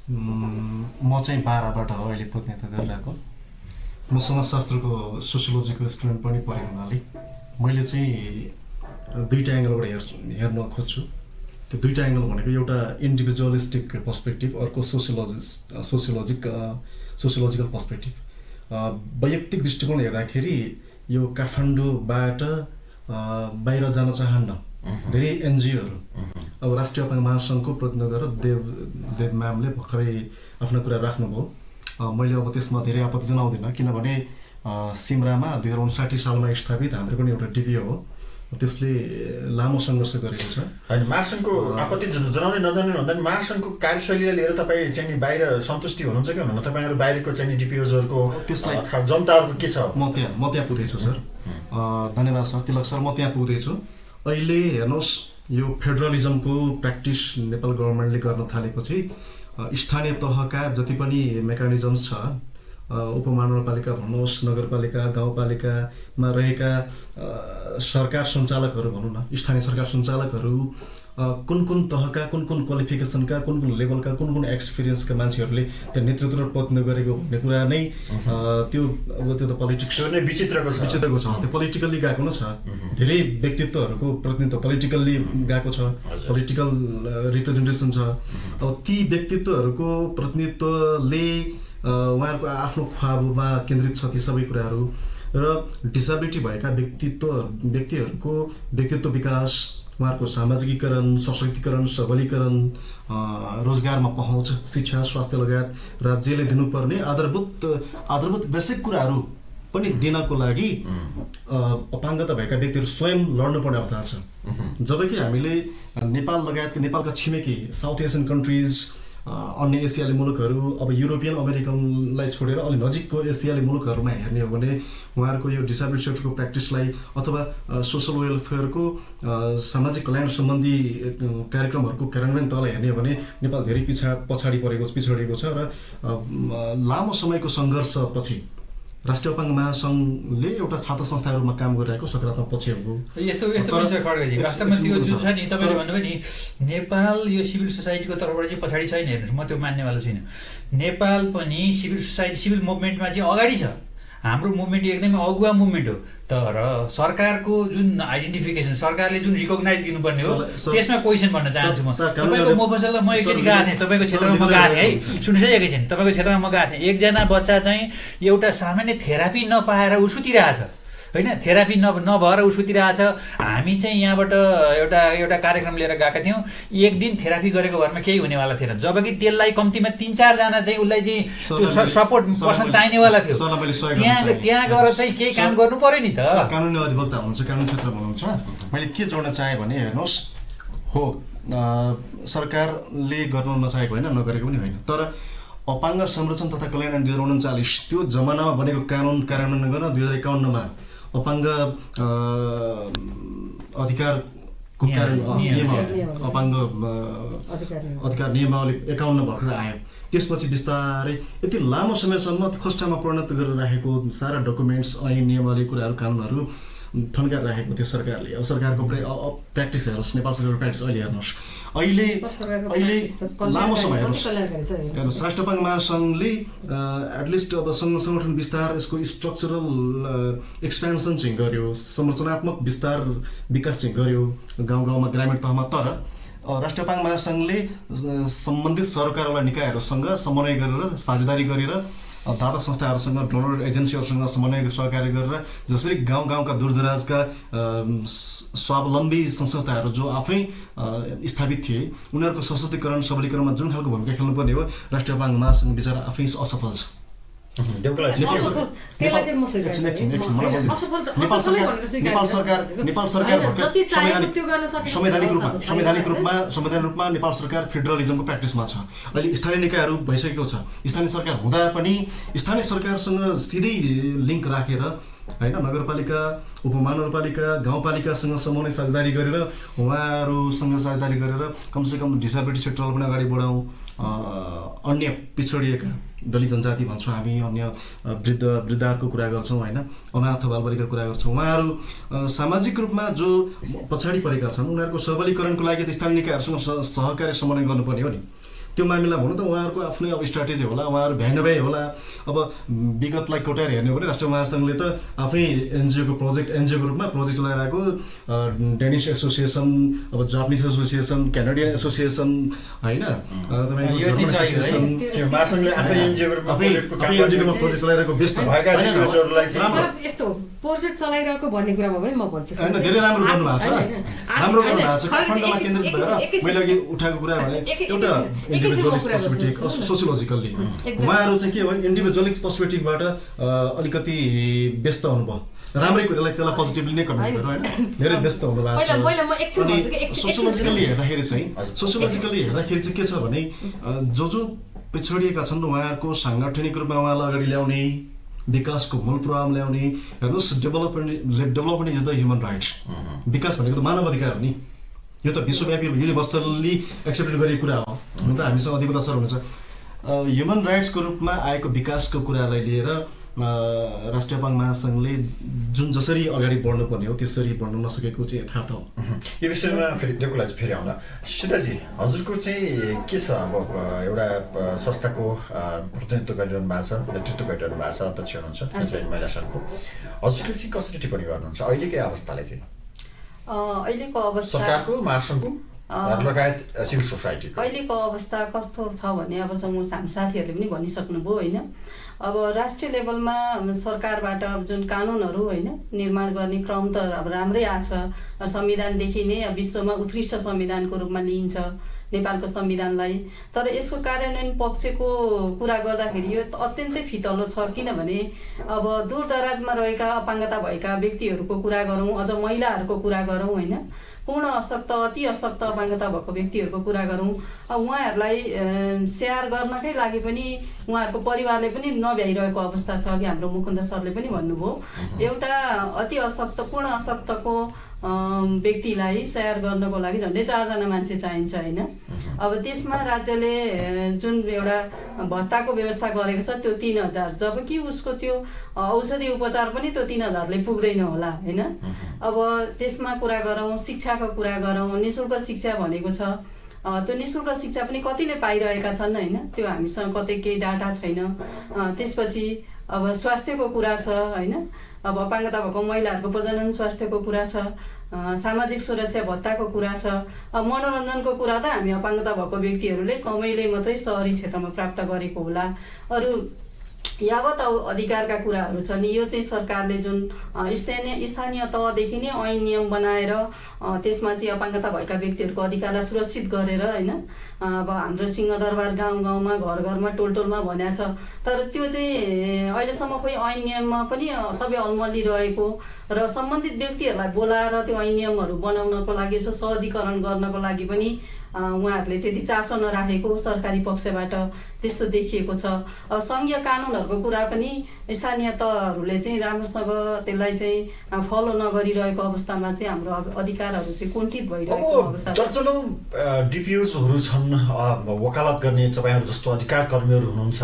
S4: म चाहिँ 12बाट हो अहिले प्रतिनिधित्व गरिरहेको। म समाजशास्त्रको सोसियोलोजीको स्टुडेन्ट पनि परेको हुनाले मैले चाहिँ दुईवटा एङ्गलबाट हेर्न खोज्छु। त्यो दुईवटा एङ्गल भनेको एउटा इन्डिभिजुअलिस्टिक पर्सपेक्टिभ, अर्को सोसियोलोजिकल पर्सपेक्टिभ। वैयक्तिक दृष्टिकोण हेर्दाखेरि यो काठमाडौँबाट बाहिर जान चाहन्न धेरै एनजिओहरू, अब राष्ट्रिय अपाङ्ग महासङ्घको प्रतिनिधित्व गरेर देव म्यामले भर्खरै आफ्नो कुरा राख्नुभयो। मैले अब त्यसमा धेरै आपत्ति जनाउँदिनँ, किनभने सिमरामा 2059 सालमा स्थापित हाम्रो पनि एउटा डिपिओ हो, त्यसले लामो सङ्घर्ष गरेको छ।
S1: होइन, महासङ्घको आपत्ति जनाउने नजनाउने भन्दा पनि महासङ्घको कार्यशैलीलाई लिएर तपाईँ चाहिँ बाहिर सन्तुष्टि हुनुहुन्छ कि हुनुहुन्न? तपाईँहरू बाहिरको चाहिँ डिपिओजहरूको त्यसलाई जनताहरूको के छ?
S4: म त्यहाँ पुग्दैछु सर, धन्यवाद सर, तिलक सर, म त्यहाँ पुग्दैछु। अहिले हेर्नुहोस्, यो फेडरलिजमको प्र्याक्टिस नेपाल गभर्मेन्टले गर्न थालेपछि स्थानीय तहका जति पनि मेकानिजम्स छ, उपमहानगरपालिका भन्नुहोस्, नगरपालिका, गाउँपालिकामा रहेका सरकार सञ्चालकहरू भनौँ न, स्थानीय सरकार सञ्चालकहरू कुन तहका, कुन क्वालिफिकेसनका, कुन लेभलका, कुन एक्सपिरियन्सका मान्छेहरूले त्यहाँ नेतृत्व र प्रतिनिधित्व गरेको भन्ने कुरा नै त्यो त पोलिटिक्स
S1: नै विचित्रको छ।
S4: त्यो पोलिटिकल्ली गएको न छ, धेरै व्यक्तित्वहरूको प्रतिनिधित्व पोलिटिकल्ली गएको छ, पोलिटिकल रिप्रेजेन्टेसन छ। अब ती व्यक्तित्वहरूको प्रतिनिधित्वले उहाँहरूको आफ्नो ख्वाबमा केन्द्रित छ ती सबै कुराहरू, र डिसेबिलिटी भएका व्यक्तिहरूको व्यक्तित्व विकास, उहाँहरूको सामाजिकीकरण, सशक्तिकरण, सबलीकरण, रोजगारमा पहुँच, शिक्षा, स्वास्थ्य लगायत राज्यले दिनुपर्ने आधारभूत बेसिक कुराहरू पनि दिनको लागि अपाङ्गता भएका व्यक्तिहरू स्वयं लड्नुपर्ने अवस्था छ। जबकि हामीले नेपाल लगायतका नेपालका छिमेकी साउथ एसियन कन्ट्रिज, अन्य एसियाली मुलुकहरू, अब युरोपियन अमेरिकनलाई छोडेर अलि नजिकको एसियाली मुलुकहरूमा हेर्ने हो भने उहाँहरूको यो डिसेबिलिटी सेक्टरको प्र्याक्टिसलाई अथवा सोसल वेलफेयरको सामाजिक कल्याण सम्बन्धी कार्यक्रमहरूको कार्यान्वयन तहलाई हेर्ने हो भने नेपाल धेरै पिछडिएको छ र लामो समयको सङ्घर्षपछि राष्ट्रिय अपाङ्ग महासङ्घले एउटा छात्र संस्थाको रूपमा काम गरिरहेको सकारात्मक पक्ष हो।
S2: यस्तो पनि छ खड्गेजी, वास्तवमा त्यो जुन छ नि, तपाईँले भन्नुभयो नि नेपाल यो सिभिल सोसाइटीको तर्फबाट चाहिँ पछाडि छैन, हेर्नुहोस्, म त्यो मान्नेवाला छैन। नेपाल पनि सिभिल मुभमेन्टमा चाहिँ अगाडि छ, हाम्रो मुभमेन्ट एकदमै अगुवा मुभमेन्ट हो, तर सरकारको जुन आइडेन्टिफिकेसन, सरकारले जुन रिकग्नाइज दिनुपर्ने हो त्यसमा क्वेसन भन्न चाहन्छु म। तपाईँको मफसलमा म एकचोटि गएको थिएँ, तपाईँको क्षेत्रमा म गएको थिएँ है, सुन्नुहोस् है एकैछिन, तपाईँको क्षेत्रमा म गएको थिएँ, एकजना बच्चा चाहिँ एउटा सामान्य थेरापी नपाएर उ सुतिरहेछ होइन, थेरापी नभएर उ सुतिरहेछ। हामी चाहिँ यहाँबाट एउटा कार्यक्रम लिएर गएका थियौँ, एक दिन थेरापी गरेको भरमा केही हुनेवाला थिएन, जबकि त्यसलाई कम्तीमा 3-4 जना चाहिँ उसलाई चाहिँ त्यो सपोर्ट पर्सन चाहिनेवाला थियो। त्यहाँ गएर चाहिँ केही काम गर्नु पर्यो नि त।
S4: कानुनी अधिवक्ता हुनुहुन्छ, कानुन क्षेत्र हुनुहुन्छ, मैले के जोड्न चाहेँ भने हेर्नुहोस्, हो सरकारले गर्न नचाहेको होइन, नगरेको पनि होइन, तर अपाङ्ग संरक्षण तथा कल्याण 2039 त्यो जमानामा बनेको कानुन कार्यान्वयन गर्न 2051मा अपाङ्ग अधिकारको अपाङ्ग अधिकार नियमावली 51 भर्खर आयो। त्यसपछि बिस्तारै यति लामो समयसम्म खोस्टामा परिणत गरेर राखेको सारा डकुमेन्ट्स, ऐन, नियमावली, कुराहरू, कानुनहरू थन्काएर राखेको थियो सरकारले। अब सरकारको प्र्याक्टिस हेर्नुहोस्, नेपाल सरकारको प्र्याक्टिस अहिले हेर्नुहोस्, अहिले लामो समय हेर्नुहोस्, राष्ट्रपाङ महासङ्घले एटलिस्ट अब सङ्घ सङ्गठन विस्तार, यसको स्ट्रक्चरल एक्सपेन्सन चाहिँ गर्यो, संरचनात्मक विस्तार विकास चाहिँ गर्यो गाउँ गाउँमा, ग्रामीण तहमा। तर राष्ट्रपाङ महासङ्घले सम्बन्धित सरकारवाला निकायहरूसँग समन्वय गरेर, साझेदारी गरेर, दाता संस्थाहरूसँग, डोनर एजेन्सीहरूसँग समन्वय सहकार्य गरेर जसरी गाउँ गाउँका दूरदराजका स्वावलम्बी संस्थाहरू जो आफै स्थापित थिए उनीहरूको सशक्तिकरण सबलीकरणमा जुन खालको भूमिका खेल्नुपर्ने हो, राष्ट्रपाङ महासङ्घ बिचरा आफै असफल छ। संवैधानिक रूपमा नेपाल सरकार फेडरलिजमको प्र्याक्टिसमा छ। अहिले स्थानीय निकायहरू भइसकेको छ, स्थानीय सरकार हुँदा पनि स्थानीय सरकारसँग सिधै लिङ्क राखेर होइन, नगरपालिका, उपमहानगरपालिका, गाउँपालिकासँग समन्वय साझेदारी गरेर, उहाँहरूसँग साझेदारी गरेर कमसेकम डिसेबिलिटी सेक्टरलाई पनि अगाडि बढाउँ, अन्य पिछडिएका दलित जनजाति भन्छौँ हामी, अन्य वृद्धहरूको कुरा गर्छौँ होइन, अनाथ बालबालिका कुरा गर्छौँ, उहाँहरू सामाजिक रूपमा जो पछाडि परेका छन् उनीहरूको सबलीकरणको लागि त स्थानीय निकायहरूसँग सहकार्य समन्वय गर्नुपर्ने हो नि। त्यो मामिला भनौँ त उहाँहरूको आफ्नै अब स्ट्राटेजी होला, उहाँहरू भ्याइ नभ्याइ होला। अब विगतलाई कोटाएर हेर्ने हो भने राष्ट्रिय महासङ्घले त आफै एनजिओको रूपमा प्रोजेक्ट चलाइरहेको, डेनिस एसोसिएसन, अब जापानिज एसोसिएसन, क्यानाडियन एसोसिएसन होइन, तपाईँको जर्मन एसोसिएसन, एनजिओको प्रोजेक्ट चलाइरहेको व्यस्त
S3: यस्तो प्रोजेक्ट चलाइरहेको भन्ने कुरामा पनि म भन्छु
S4: धेरै राम्रो गर्नुभएको छ, राम्रो गर्नुभएको छ। खण्डमा केन्द्रित भएर मैले अघि उठाएको कुरा भने एउटा सोसियोलोजिकल्ली उहाँहरू चाहिँ के हो, इन्डिभिजुअलिक पर्सपेक्टिभबाट अलिकति व्यस्त हुनुभयो। राम्रै कुरालाई त्यसलाई पोजिटिभली नै कमेन्ट गर्नु होइन, धेरै व्यस्त हुनुभएको छ। अनि सोसियोलोजिकल्ली हेर्दाखेरि चाहिँ के छ भने जो पिछडिएका छन् उहाँहरूको साङ्गठनिक रूपमा उहाँलाई अगाडि ल्याउने, विकासको मूल प्रभाव ल्याउने। हेर्नुहोस्, development is the human rights. विकास भनेको त मानव अधिकार हो नि, यो त विश्वव्यापी युनिभर्सल्ली एक्सेप्टेड गरिएको कुरा हो। हुन त हामीसँग अधिक असर हुनेछ। ह्युमन राइट्सको रूपमा आएको विकासको कुरालाई लिएर राष्ट्रियपाङ महासङ्घले जुन जसरी अगाडि बढ्नुपर्ने हो त्यसरी बढ्न नसकेको चाहिँ यथार्थ हो।
S1: यो विषयमा फेरि देवकोलाई चाहिँ फेरि आउँला। सीताजी, हजुरको चाहिँ के छ, अब एउटा संस्थाको प्रतिनिधित्व गरिरहनु भएको छ, नेतृत्व गरिरहनु भएको छ, अध्यक्ष हुनुहुन्छ नेपाली महिला सङ्घको, हजुरले चाहिँ कसरी टिप्पणी गर्नुहुन्छ अहिलेकै अवस्थालाई चाहिँ?
S5: अहिलेको अवस्था
S1: सरकारको, महासङ्घको लगायत सिभिल सोसाइटीको
S5: अहिलेको अवस्था कस्तो छ भने अब हाम्रो साथीहरूले पनि भनिसक्नुभयो होइन। अब राष्ट्रिय लेभलमा सरकारबाट जुन कानुनहरू होइन निर्माण गर्ने क्रम त अब राम्रै आछ। संविधानदेखि नै विश्वमा उत्कृष्ट संविधानको रूपमा लिइन्छ नेपालको संविधानलाई। तर यसको कार्यान्वयन पक्षको कुरा गर्दाखेरि यो अत्यन्तै फितलो छ। किनभने अब दूरदराजमा रहेका अपाङ्गता भएका व्यक्तिहरूको कुरा गरौँ, अझ महिलाहरूको कुरा गरौँ होइन, पूर्ण अशक्त, अति अशक्त अपाङ्गता भएको व्यक्तिहरूको कुरा गरौँ, उहाँहरूलाई स्याहार गर्नकै लागि पनि उहाँहरूको परिवारले पनि नभ्याइरहेको अवस्था छ। कि हाम्रो मुकुन्द सरले पनि भन्नुभयो, एउटा अति अशक्त, पूर्ण अशक्तको व्यक्तिलाई स्याहार गर्नको लागि झन्डै 4 जना मान्छे चाहिन्छ होइन। अब त्यसमा राज्यले जुन एउटा भत्ताको व्यवस्था गरेको छ त्यो 3000, जबकि उसको त्यो औषधि उपचार पनि त्यो 3000ले पुग्दैन होला होइन। अब त्यसमा कुरा गरौँ, शिक्षाको कुरा गरौँ, निःशुल्क शिक्षा भनेको छ, त्यो निःशुल्क शिक्षा पनि कतिले पाइरहेका छन् होइन, त्यो हामीसँग कतै केही डाटा छैन। त्यसपछि अब स्वास्थ्यको कुरा छ होइन, अब अपाङ्गता भएको महिलाहरूको प्रजनन स्वास्थ्यको कुरा छ, सामाजिक सुरक्षा भत्ताको कुरा छ। मनोरञ्जनको कुरा त हामी अपाङ्गता भएको व्यक्तिहरूले कमैले मात्रै सहरी क्षेत्रमा प्राप्त गरेको होला। अरू यावत अधिकारका कुराहरू छन्, यो चाहिँ सरकारले जुन स्थानीय तहदेखि नै ऐन नियम बनाएर त्यसमा चाहिँ अपाङ्गता भएका व्यक्तिहरूको अधिकारलाई सुरक्षित गरेर होइन, अब हाम्रो सिंहदरबार गाउँ गाउँमा, घर घरमा, टोल टोलमा भनेको छ। तर त्यो चाहिँ अहिलेसम्म खोइ ऐन नियममा पनि सबै अलमलिरहेको र सम्बन्धित व्यक्तिहरूलाई बोलाएर त्यो ऐन नियमहरू बनाउनको लागि, यसो सहजीकरण गर्नको लागि पनि उहाँहरूले त्यति चासो नराखेको सरकारी पक्षबाट त्यस्तो देखिएको छ। अब सङ्घीय कानुनहरूको कुरा पनि स्थानीय तहहरूले चाहिँ राम्रोसँग त्यसलाई चाहिँ फलो नगरिरहेको अवस्थामा चाहिँ हाम्रो अधिकारहरू चाहिँ कुण्ठित भइरहेको अवस्था।
S1: दर्जनौं डिपियुजहरू छन्, वकालत गर्ने तपाईँहरू जस्तो अधिकार कर्मीहरू हुनुहुन्छ।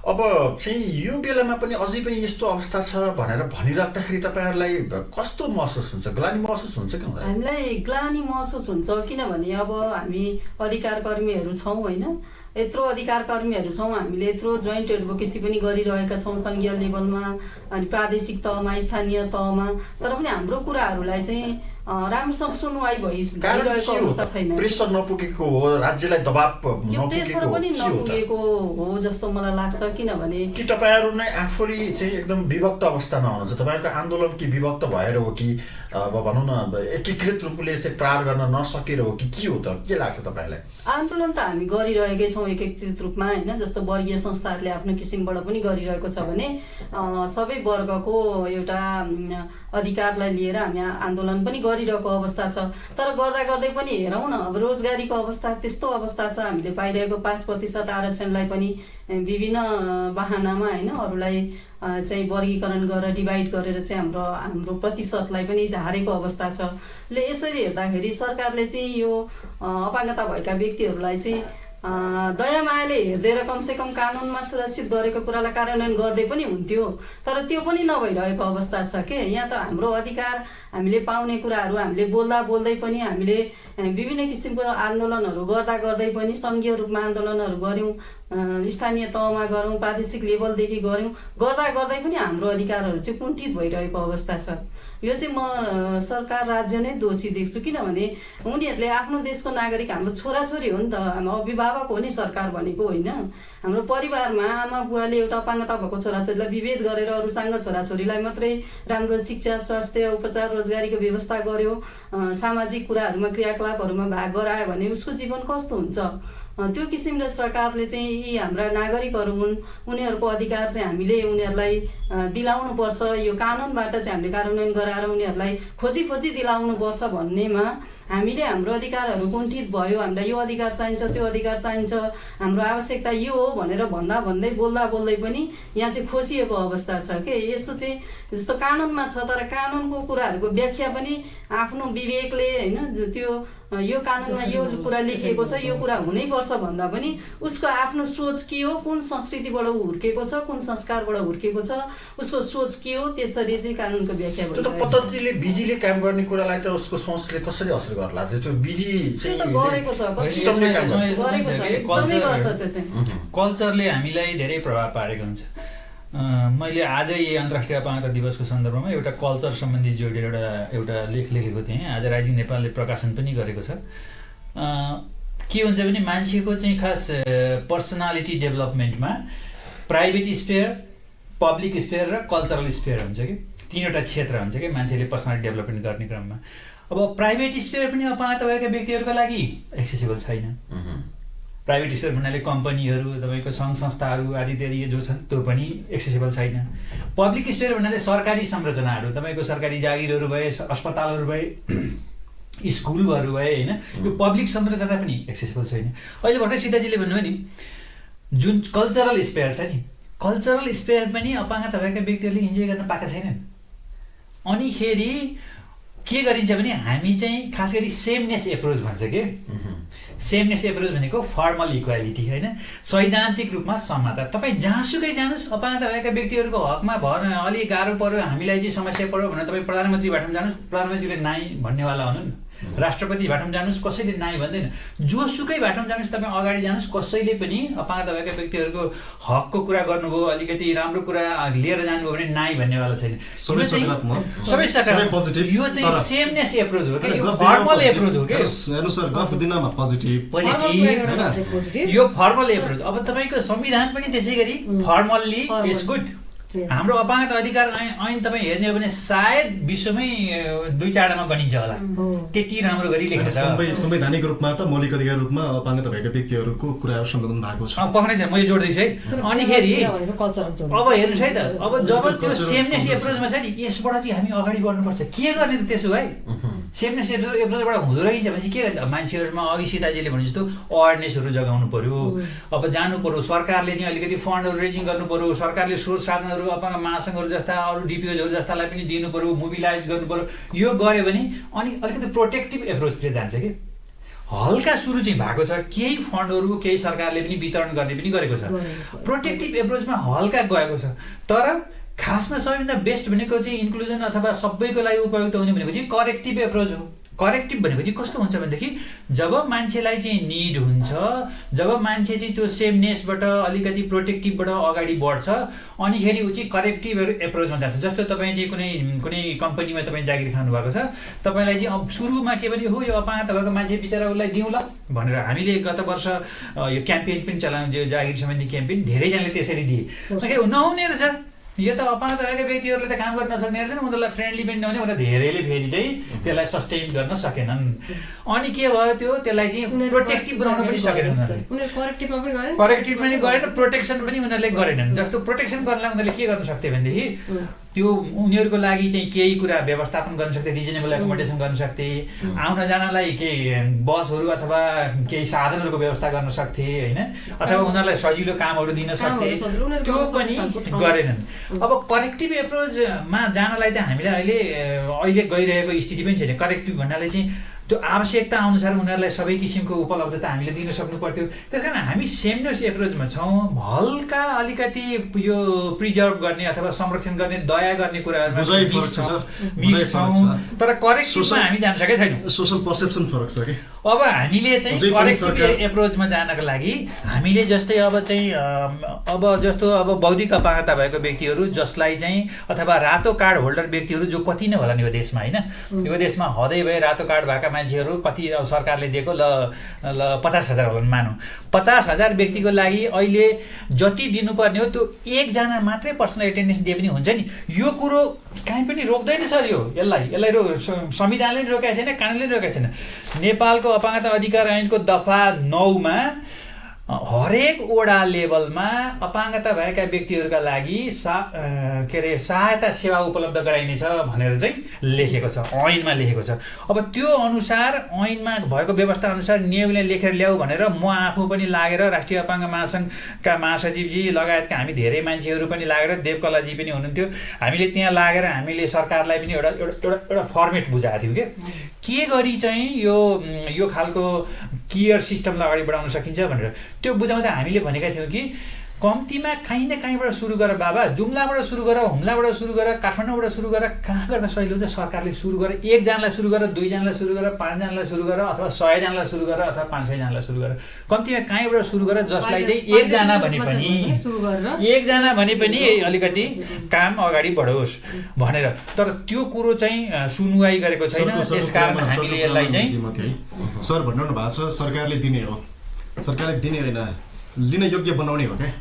S1: अब चाहिँ यो बेलामा पनि अझै पनि यस्तो अवस्था छ भनेर भनिराख्दाखेरि तपाईँहरूलाई कस्तो महसुस हुन्छ? ग्लानी महसुस हुन्छ कि हुँदैन?
S5: हामीलाई ग्लानी महसुस हुन्छ, किनभने अब हामी अधिकार कर्मीहरू छौँ होइन, यत्रो अधिकार कर्मीहरू छौँ, हामीले यत्रो जोइन्ट एडभोकेसी पनि गरिरहेका छौँ सङ्घीय लेभलमा अनि प्रादेशिक तहमा स्थानीय तहमा, तर पनि हाम्रो कुराहरूलाई चाहिँ राम्रोसँग सुनवाई भइरहेको अवस्था छैन।
S1: प्रेसर नपुगेको हो, राज्यलाई दबाब
S5: यो प्रेसर पनि नपुगेको हो जस्तो मलाई लाग्छ, किनभने
S1: कि तपाईँहरू नै आफूले चाहिँ एकदम विभक्त अवस्थामा हुनुहुन्छ? तपाईँहरूको आन्दोलन कि विभक्त भएर हो कि अब भनौँ न एकीकृत रूपले चाहिँ प्रहार गर्न नसकेर हो कि के हो त? के लाग्छ तपाईँलाई?
S5: आन्दोलन त हामी गरिरहेकै छौँ एकीकृत रूपमा होइन, जस्तो वर्गीय संस्थाहरूले आफ्नो किसिमबाट पनि गरिरहेको छ भने सबै वर्गको एउटा अधिकारलाई लिएर हामी आन्दोलन पनि गरिरहेको अवस्था छ। तर गर्दा गर्दै पनि हेरौँ न, अब रोजगारीको अवस्था त्यस्तो अवस्था छ, हामीले पाइरहेको 5% आरक्षणलाई पनि विभिन्न बहानामा होइन अरूलाई चाहिँ वर्गीकरण गरेर डिभाइड गरेर चाहिँ हाम्रो प्रतिशतलाई पनि झारेको अवस्था छ। यसरी हेर्दाखेरि सरकारले चाहिँ यो अपाङ्गता भएका व्यक्तिहरूलाई चाहिँ दया मायाले हेर्दै कमसेकम कानुनमा सुरक्षित गरेको कुरालाई कार्यान्वयन गर्दै पनि हुन्थ्यो, तर त्यो पनि नभइरहेको अवस्था छ के। यहाँ त हाम्रो अधिकार हामीले पाउने कुराहरू हामीले बोल्दा बोल्दै पनि हामीले विभिन्न किसिमको आन्दोलनहरू गर्दा गर्दै पनि सङ्घीय रूपमा आन्दोलनहरू गऱ्यौँ, स्थानीय तहमा गऱ्यौँ, प्रादेशिक लेभलदेखि गऱ्यौँ, गर्दा गर्दै पनि हाम्रो अधिकारहरू चाहिँ कुण्ठित भइरहेको अवस्था छ। यो चाहिँ म सरकार राज्य नै दोषी देख्छु, किनभने उनीहरूले आफ्नो देशको नागरिक हाम्रो छोराछोरी हो नि त, हाम्रो अभिभावक हो नि सरकार भनेको होइन। हाम्रो परिवारमा आमा बुवाले एउटा अपाङ्गता भएको छोराछोरीलाई विभेद गरेर अरूसँग छोराछोरीलाई मात्रै राम्रो शिक्षा स्वास्थ्य उपचार रोजगारीको व्यवस्था गर्यो, सामाजिक कुराहरूमा क्रियाकलापहरूमा भाग गरायो भने उसको जीवन कस्तो हुन्छ? त्यो किसिमले सरकारले चाहिँ यी हाम्रा नागरिकहरू हुन्, उनीहरूको अधिकार चाहिँ हामीले उनीहरूलाई दिलाउनुपर्छ, यो कानुनबाट चाहिँ हामीले कार्यान्वयन गराएर उनीहरूलाई खोजी दिलाउनुपर्छ भन्नेमा हामीले हाम्रो अधिकारहरू कुण्ठित भयो, हामीलाई यो अधिकार चाहिन्छ त्यो अधिकार चाहिन्छ, हाम्रो आवश्यकता यो हो भनेर भन्दै बोल्दा बोल्दै पनि यहाँ चाहिँ खोसिएको अवस्था छ के। यसो चाहिँ जस्तो कानुनमा छ, तर कानुनको कुराहरूको व्याख्या पनि आफ्नो विवेकले होइन त्यो यो कानुनमा यो कुरा लेखिएको छ यो कुरा हुनैपर्छ भन्दा पनि उसको आफ्नो सोच के हो, कुन संस्कृतिबाट हुर्केको छ, कुन संस्कारबाट हुर्केको छ, उसको सोच के हो, त्यसरी चाहिँ कानुनको व्याख्या
S1: भयो। त्यो पद्धतिले विधिले काम गर्ने कुरालाई त उसको सोचले कसरी असर गर्ला? त्यो विधि चाहिँ
S5: गरेको छ, एकदमै गर्छ त्यो चाहिँ।
S2: कल्चरले हामीलाई धेरै प्रभाव पारेको हुन्छ। मैले आजै अन्तर्राष्ट्रिय अपाङ्गता दिवसको सन्दर्भमा एउटा कल्चर सम्बन्धी जोडेर एउटा लेख लेखेको थिएँ। आज राइजिङ नेपालले प्रकाशन पनि गरेको छ। के हुन्छ भने मान्छेको चाहिँ खास पर्सनालिटी डेभलपमेन्टमा प्राइभेट स्पेयर, पब्लिक स्पेयर र कल्चरल स्पेयर हुन्छ कि तीनवटा क्षेत्र हुन्छ कि मान्छेले पर्सनालिटी डेभलपमेन्ट गर्ने क्रममा। अब प्राइभेट स्पेयर पनि अपाङ्गता भएका व्यक्तिहरूका लागि एक्सेसिबल छैन। प्राइभेट स्पेयर भन्नाले कम्पनीहरू, तपाईँको सङ्घ संस्थाहरू आदि इत्यादि जो छन् त्यो पनि एक्सेसिबल छैन। पब्लिक स्पेयर भन्नाले सरकारी संरचनाहरू, तपाईँको सरकारी जागिरहरू भए, अस्पतालहरू भए, स्कुलहरू भए होइन, यो पब्लिक संरचना पनि एक्सेसिबल छैन। अहिले भर्खर सीताजीले भन्नुभयो नि जुन कल्चरल स्पेयर छ नि, कल्चरल स्पेयर पनि अपाङ्गता भएका व्यक्तिहरूले इन्जोय गर्न पाएका छैनन्। अनिखेरि के गरिन्छ भने हामी चाहिँ खास गरी सेमनेस एप्रोच भन्छ कि। सेमनेस एप्रोच भनेको फर्मल इक्वालिटी होइन, सैद्धान्तिक रूपमा समानता। तपाईँ जहाँसुकै जानुहोस् अपाङ्गता भएका व्यक्तिहरूको हकमा भर्न अलिक गाह्रो पऱ्यो, हामीलाई चाहिँ समस्या पऱ्यो भनेर तपाईँ प्रधानमन्त्रीबाट पनि जानुहोस्, प्रधानमन्त्रीले नाइ भन्नेवाला हुनु नि। राष्ट्रपतिबाट पनि जानुहोस् कसैले नाइ भन्दैन। जोसुकैबाट पनि जानुहोस् तपाईँ अगाडि जानुहोस्, कसैले पनि अपाङ्गता भएका व्यक्तिहरूको हकको कुरा गर्नुभयो, अलिकति राम्रो कुरा लिएर जानुभयो भने नाइ भन्नेवाला छैन। सबै सकारात्मक। यो चाहिँ सेमनेस एप्रोच हो कि, यो फर्मल एप्रोच हो कि। पोजिटिभ यो फर्मल एप्रोच। अब तपाईँको संविधान पनि त्यसै गरी फर्मल्ली इज गुड। हाम्रो अपाङ्गता अधिकार ऐन तपाईँ हेर्ने हो भने सायद विश्वमै 2-4वटामा गनिन्छ होला, त्यति राम्रो गरी लेखेको छ।
S4: संवैधानिक रूपमा त मौलिक अधिकार रूपमा अपाङ्गता भएका व्यक्तिहरूको कुराहरू सम्बोधन भएको छ।
S2: पक्कै छ, म यो जोड्दैछु है। अनिखेरि अब हेर्नुहोस् है त, अब जब त्यो सेमनेस एप्रोचमा छ नि, यसबाट चाहिँ हामी अगाडि बढ्नुपर्छ। के गर्ने त त्यसो भए? सेमनेस एप्रोचबाट हुँदो रहेछ भने चाहिँ के गर्ने? मान्छेहरूमा अघि सीताजीले भने जस्तो अवेरनेसहरू जगाउनु पर्यो, अब जानु पर्यो, सरकारले चाहिँ अलिकति फन्डहरू रेजिङ गर्नु पर्यो, सरकारले स्रोत साधनहरू अपाङ्ग महासङ्घहरू जस्ता अरू डिपिओजहरू जस्तालाई पनि दिनु पर्यो, मोबिलाइज गर्नु पर्यो। यो गऱ्यो भने अनि अलिकति प्रोटेक्टिभ एप्रोचतिर जान्छ कि। हल्का सुरु चाहिँ भएको छ, केही फन्डहरू केही सरकारले पनि वितरण गर्ने पनि गरेको छ, प्रोटेक्टिभ एप्रोचमा हल्का गएको छ। तर खासमा सबैभन्दा बेस्ट भनेको चाहिँ इन्क्लुजन अथवा सबैको लागि उपयुक्त हुने भनेको चाहिँ करेक्टिभ एप्रोच हो। करेक्टिभ भनेको चाहिँ कस्तो हुन्छ भनेदेखि जब मान्छेलाई चाहिँ निड हुन्छ, जब मान्छे चाहिँ त्यो सेमनेसबाट अलिकति प्रोटेक्टिभबाट अगाडि बढ्छ, अनिखेरि ऊ चाहिँ करेक्टिभ एप्रोचमा जान्छ। जस्तो तपाईँ चाहिँ कुनै कम्पनीमा तपाईँ जागिर खानुभएको छ, तपाईँलाई चाहिँ अब सुरुमा के भने हो यो अपाङ्गता भएको मान्छे बिचरा उसलाई दिउँ ल भनेर हामीले गत वर्ष यो क्याम्पेन पनि चलाउनु, यो जागिर सम्बन्धी क्याम्पेन धेरैजनाले त्यसरी दिए। नहुने रहेछ, यो त अपाङ्गता भएका व्यक्तिहरूले त काम गर्न नसक्ने रहेछन्, उनीहरूलाई फ्रेन्डली पनि नहुने भनेर धेरैले फेरि चाहिँ त्यसलाई सस्टेन गर्न सकेनन्। अनि के भयो त्यसलाई चाहिँ प्रोटेक्टिभ बनाउन पनि सकेनन् उनीहरूले, करेक्टिभ पनि गरेन, प्रोटेक्सन पनि उनीहरूले गरेनन्। जस्तो प्रोटेक्सन गर्नलाई उनीहरूले के गर्न सक्थे भनेदेखि त्यो उनीहरूको लागि चाहिँ केही कुरा व्यवस्थापन गर्न सक्थे, रिजनेबल एकोमोडेसन गर्न सक्थे, आउन जानलाई केही बसहरू अथवा केही साधनहरूको व्यवस्था गर्न सक्थे होइन, अथवा उनीहरूलाई सजिलो कामहरू दिन सक्थे, त्यो पनि गरेनन्। अब करेक्टिभ एप्रोचमा जानलाई त हामीलाई अहिले गइरहेको स्थिति पनि छैन। करेक्टिभ भन्नाले चाहिँ त्यो आवश्यकता अनुसार उनीहरूलाई सबै किसिमको उपलब्धता हामीले दिन सक्नु पर्थ्यो। त्यस कारण हामी सेमनेस एप्रोचमा छौँ, हल्का अलिकति यो प्रिजर्भ गर्ने अथवा संरक्षण गर्ने, दया गर्ने कुराहरूमा मिक्स छौँ, तर करेक्टिभमा हामी जान सकेका छैनौँ।
S4: सोसल पर्सेप्सन फरक छ कि
S2: अब हामीले चाहिँ करेक्टिभ एप्रोचमा जानको लागि हामीले जस्तै अब जस्तो बौद्धिक अपाङ्गता भएको व्यक्तिहरू जसलाई चाहिँ अथवा रातो कार्ड होल्डर व्यक्तिहरू जो कति नै होला नि यो देशमा होइन, यो देशमा हदै भए रातो कार्ड भएका मान्छेहरू कति सरकारले दिएको ल 50,000 होला मानौँ, 50,000 व्यक्तिको लागि अहिले जति दिनुपर्ने हो त्यो एकजना मात्रै पर्सनल एटेन्डेन्स दिए पनि हुन्छ नि। यो कुरो कहीँ पनि रोक्दैन सर, यसलाई संविधानले नि रोकेको छैन, कानुनले रोकेको छैन। नेपालको अपाङ्गता अधिकार ऐनको दफा 9 मा हरेक वडा लेभलमा अपाङ्गता भएका व्यक्तिहरूका लागि सहायता सेवा उपलब्ध गराइनेछ भनेर चाहिँ लेखेको छ, ऐनमा लेखेको छ। अब त्यो अनुसार ऐनमा भएको व्यवस्था अनुसार नियमले लेखेर ल्याऊ भनेर म आफू पनि लागेर राष्ट्रिय अपाङ्ग महासङ्घका महासचिवजी लगायतका हामी धेरै मान्छेहरू पनि लागेर, देवकलाजी पनि हुनुहुन्थ्यो, हामीले त्यहाँ लागेर हामीले सरकारलाई पनि एउटा फर्मेट बुझाएको थियौँ के गरी चाहिँ यो खालको केयर सिस्टमलाई अगाडि बढाउन सकिन्छ भनेर। त्यो बुझाउँदा हामीले भनेका थियौँ कि कम्तीमा काहीँ न काहीँबाट सुरु गर बाबा, जुम्लाबाट सुरु गर, हुम्लाबाट सुरु गर, काठमाडौँबाट सुरु गर, कहाँ गर्दा सजिलो हुन्छ सरकारले सुरु गर, 1 जनालाई सुरु गर, 2 जनालाई सुरु गर, 5 जनालाई सुरु गर, अथवा 100 जनालाई सुरु गर, अथवा 500 जनालाई सुरु गर। कम्तीमा काहीँबाट सुरु गर जसलाई चाहिँ 1 जना भने पनि अलिकति काम अगाडि बढोस् भनेर। तर त्यो कुरो चाहिँ सुनवाई गरेको छैन, त्यसकारण हामीले यसलाई चाहिँ
S4: सर भन्नु भएको छ सरकारले दिने हो, सरकारले दिने होइन लिन योग्य बनाउने हो क्या,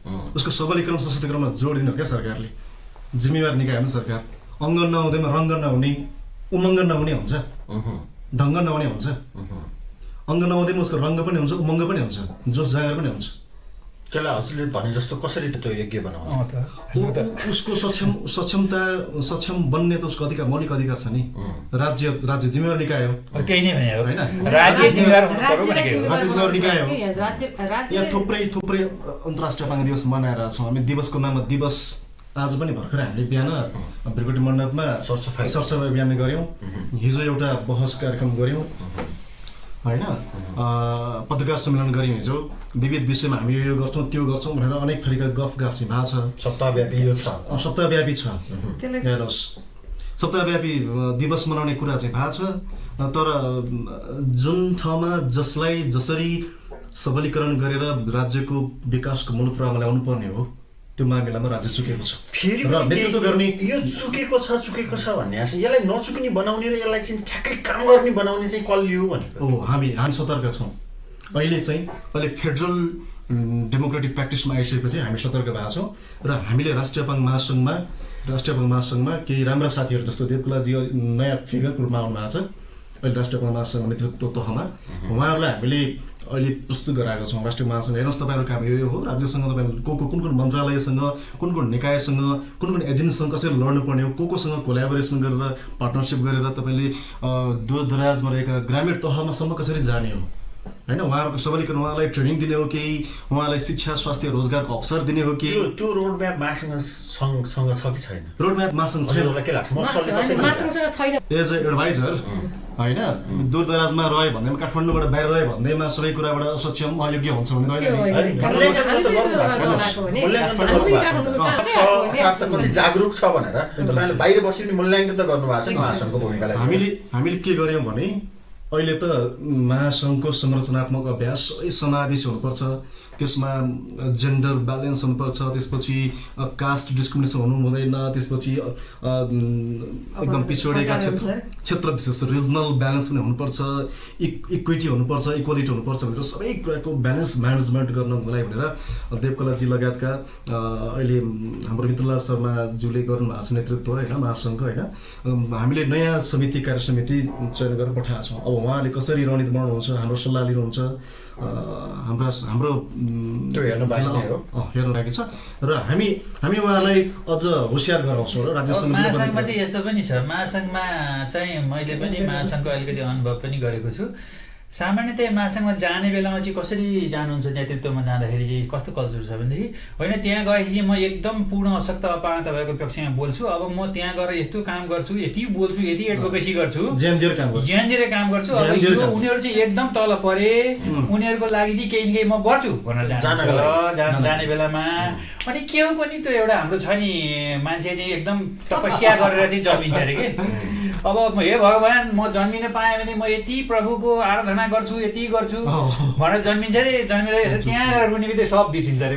S4: उसको सबलीकरण सशक्तिकरणमा जोड दिने हो क्या सरकारले। जिम्मेवार निकाय हो सरकार। अङ्ग नहुँदैमा रङ्ग नहुने, उमङ्ग नहुने हुन्छ, ढङ्ग नहुने हुन्छ। अङ्ग नहुँदैमा उसको रङ्ग पनि हुन्छ, उमङ्ग पनि हुन्छ, जोस जाँगर पनि हुन्छ।
S1: त्यसलाई हजुरले भने जस्तो कसरी त्यो योग्य बनाउनु?
S4: उसको सक्षम बन्ने त उसको अधिकार, मौलिक अधिकार छ नि। राज्य जिम्मेवार निकाय हो,
S2: त्यही नै भने हो
S4: होइन,
S2: राज्य जिम्मेवार
S4: निकाय हो। यहाँ थुप्रै अन्तर्राष्ट्रिय अपाङ्ग दिवस मनाएर छौँ हामी। दिवसको नाममा दिवस आज पनि भर्खर हामीले बिहान भ्रिकुटी मण्डपमा सरसफाइ अभियान गऱ्यौँ, हिजो एउटा बहस कार्यक्रम गऱ्यौँ होइन, पत्रकार सम्मेलन गऱ्यौँ हिजो। विविध विषयमा हामी यो गर्छौँ त्यो गर्छौँ भनेर अनेक थरीका गफ चाहिँ भएको छ।
S1: सप्ताहव्यापी यो छ,
S4: सप्ताहव्यापी छ, हेर्नुहोस् सप्ताहव्यापी दिवस मनाउने कुरा चाहिँ भएको छ। तर जुन ठाउँमा जसलाई जसरी सबलीकरण गरेर राज्यको विकासको मूल प्रवाहमा ल्याउनु पर्ने हो त्यो मामिलामा राज्य चुकेको छ।
S1: फेरि नेतृत्व गर्ने यो चुकेको छ भन्ने यसलाई नचुक्ने बनाउने र यसलाई चाहिँ ठ्याक्कै काम गर्ने बनाउने चाहिँ कसले हो भनेको
S4: हो। हामी सतर्क छौँ। अहिले फेडरल डेमोक्रेटिक प्र्याक्टिसमा आइसकेपछि हामी सतर्क भएको छौँ र हामीले राष्ट्रिय अपाङ्ग महासङ्घमा केही राम्रा साथीहरू जस्तो देवकलाजी नयाँ फिगरको रूपमा आउनु भएको छ अहिले राष्ट्रिय अपाङ्ग महासङ्घ नेतृत्व तहमा। उहाँहरूलाई हामीले अहिले प्रस्तुत गराएको छौँ। राष्ट्रिय महासङ्घ हेर्नुहोस् तपाईँहरूको काम यो हो, राज्यसँग तपाईँ कुन मन्त्रालयसँग, कुन निकायसँग, कुन एजेन्सीसँग कसरी लड्नुपर्ने हो, कोसँग कोलाबोरेसन गरेर पार्टनरसिप गरेर तपाईँले दूरदराजमा रहेका ग्रामीण तहमासम्म कसरी जाने हो होइन उहाँहरूको सबलीकरण उहाँलाई ट्रेनिङ दिने हो कि उहाँलाई शिक्षा स्वास्थ्य रोजगारको अवसर दिने हो कि
S1: त्यो रोड म्याप महासङ्घसँग छ कि छैन
S4: रोड म्याप मासँग छैन
S1: हजुरहरूलाई के लाग्छ
S3: मासङसँग छैन
S4: एज ए एडभाइजर होइन दूरदराजमा रह्यो भन्दैमा काठमाडौँबाट बाहिर रह्यो भन्दैमा सबै कुराबाट असक्षम अयोग्य हुन्छ भने
S1: कति जागरुक छ भनेर तपाईँले बाहिर बसी पनि मूल्याङ्कन त गर्नुभएको छ महासङ्घको भूमिकालाई
S4: हामीले के गर्यौँ भने अहिले त महासङ्घको संरचनात्मक अभ्यास समावेश हुनुपर्छ त्यसमा जेन्डर ब्यालेन्स हुनुपर्छ त्यसपछि कास्ट डिस्क्रिमिनेसन हुनु हुँदैन त्यसपछि एकदम पिछडिएका क्षेत्र विशेष रिजनल ब्यालेन्स पनि हुनुपर्छ इक्विटी हुनुपर्छ इक्वालिटी हुनुपर्छ भनेर सबै कुराको ब्यालेन्स म्यानेजमेन्ट गर्नलाई भनेर देवकलाजी लगायतका अहिले हाम्रो मित्रलाल शर्माज्यूले गर्नुभएको छ नेतृत्व होइन महासङ्घको होइन हामीले नयाँ समिति कार्य समिति चयन गरेर पठाएको छौँ अब उहाँले कसरी रणनीति बनाउनुहुन्छ हाम्रो सल्लाह लिनुहुन्छ हाम्रो
S1: हेर्नु
S4: बाँकी छ र हामी उहाँलाई अझ होसियार गराउँछौँ र राज्य
S2: महासङ्घमा चाहिँ यस्तो पनि छ महासङ्घमा चाहिँ मैले पनि महासङ्घको अलिकति अनुभव पनि गरेको छु सामान्यतया महासङ्घमा जाने बेलामा चाहिँ कसरी जानुहुन्छ नेतृत्वमा जाँदाखेरि चाहिँ कस्तो कल्चर छ भनेदेखि होइन त्यहाँ गएपछि म एकदम पूर्ण अशक्त अपाहत भएको पक्षमा बोल्छु अब म त्यहाँ गएर यस्तो काम गर्छु यति बोल्छु यति एडभोकेसी गर्छु ज्यान दिएर काम गर्छु अब यो उनीहरू चाहिँ एकदम तल परे उनीहरूको लागि चाहिँ केही न केही म गर्छु भनेर जाने बेलामा अनि के हो पनि त्यो एउटा हाम्रो छ नि मान्छे चाहिँ एकदम तपस्या गरेर चाहिँ जन्मिन्छ अरे कि अब हे भगवान् म जन्मिन पाएँ भने म यति प्रभुको आराधना गर्छु यति गर्छु भनेर जन्मिन्छ अरे जन्मेर त्यहाँ गएर रुने बित्तिकै सब बिर्सिन्छ अरे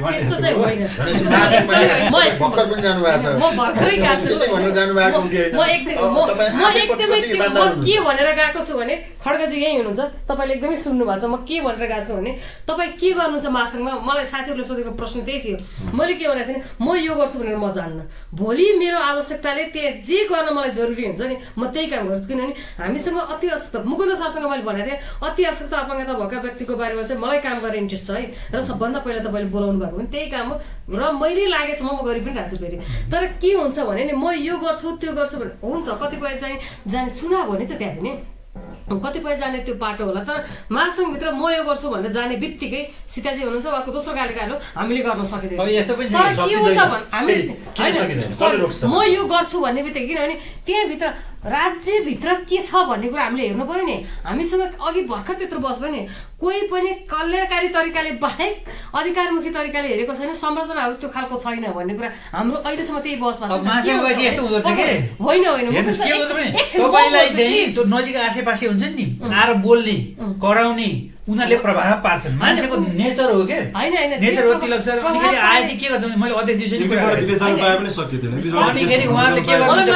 S3: के भनेर गएको छु भने खड्का चाहिँ यही हुनुहुन्छ तपाईँले एकदमै सुन्नु भएको छ म के भनेर गएको छु भने तपाईँ के गर्नुहुन्छ महासङ्घमा मलाई साथीहरूले सोधेको प्रश्न त्यही थियो मैले के भनेको थिएँ म यो गर्छु भनेर म जान्न भोलि मेरो आवश्यकताले जे गर्न मलाई जरुरी हुन्छ नि म त्यही काम गर्छु किनभने हामीसँग अति अशक्त मुकुन्द सरसँग मैले भनेको थिएँ अति अशक्त अपाङ्गता भएका व्यक्तिको बारेमा चाहिँ मलाई काम गर्ने इन्ट्रेस्ट छ है र सबभन्दा पहिला तपाईँले बोलाउनु भएको भने त्यही काम हो र मैले लागेसम्म म गरि पनि राख्छु फेरि तर के हुन्छ भने नि म यो गर्छु त्यो गर्छु भने हुन्छ कतिपय चाहिँ जाने चुनाव हो नि त त्यहाँ पनि कतिपय जाने त्यो बाटो होला तर महासङ्घभित्र म यो गर्छु भनेर जाने बित्तिकै सीताजी हुनुहुन्छ उहाँको दोस्रो कार्यकाल हो हामीले गर्न सकिँदैन म यो गर्छु भन्ने बित्तिकै किनभने त्यहाँभित्र राज्यभित्र के छ भन्ने कुरा हामीले हेर्नु पर्यो नि हामीसँग अघि भर्खर त्यत्रो बस पनि कोही पनि कल्याणकारी तरिकाले बाहेक अधिकारमुखी तरिकाले हेरेको छैन संरचनाहरू त्यो खालको छैन भन्ने कुरा हाम्रो अहिलेसम्म त्यही बसमा
S2: नजिक आसेपासे हुन्छ नि आएर बोल्ने कराउने उनीहरूले प्रभाव पार्छन् मान्छेको नेचर हो के नेचर हो तिलक सर अनिखेरि आए चाहिँ के गर्छ मैले अध्यक्ष अनि फेरि उहाँहरूले के गर्नुहुन्छ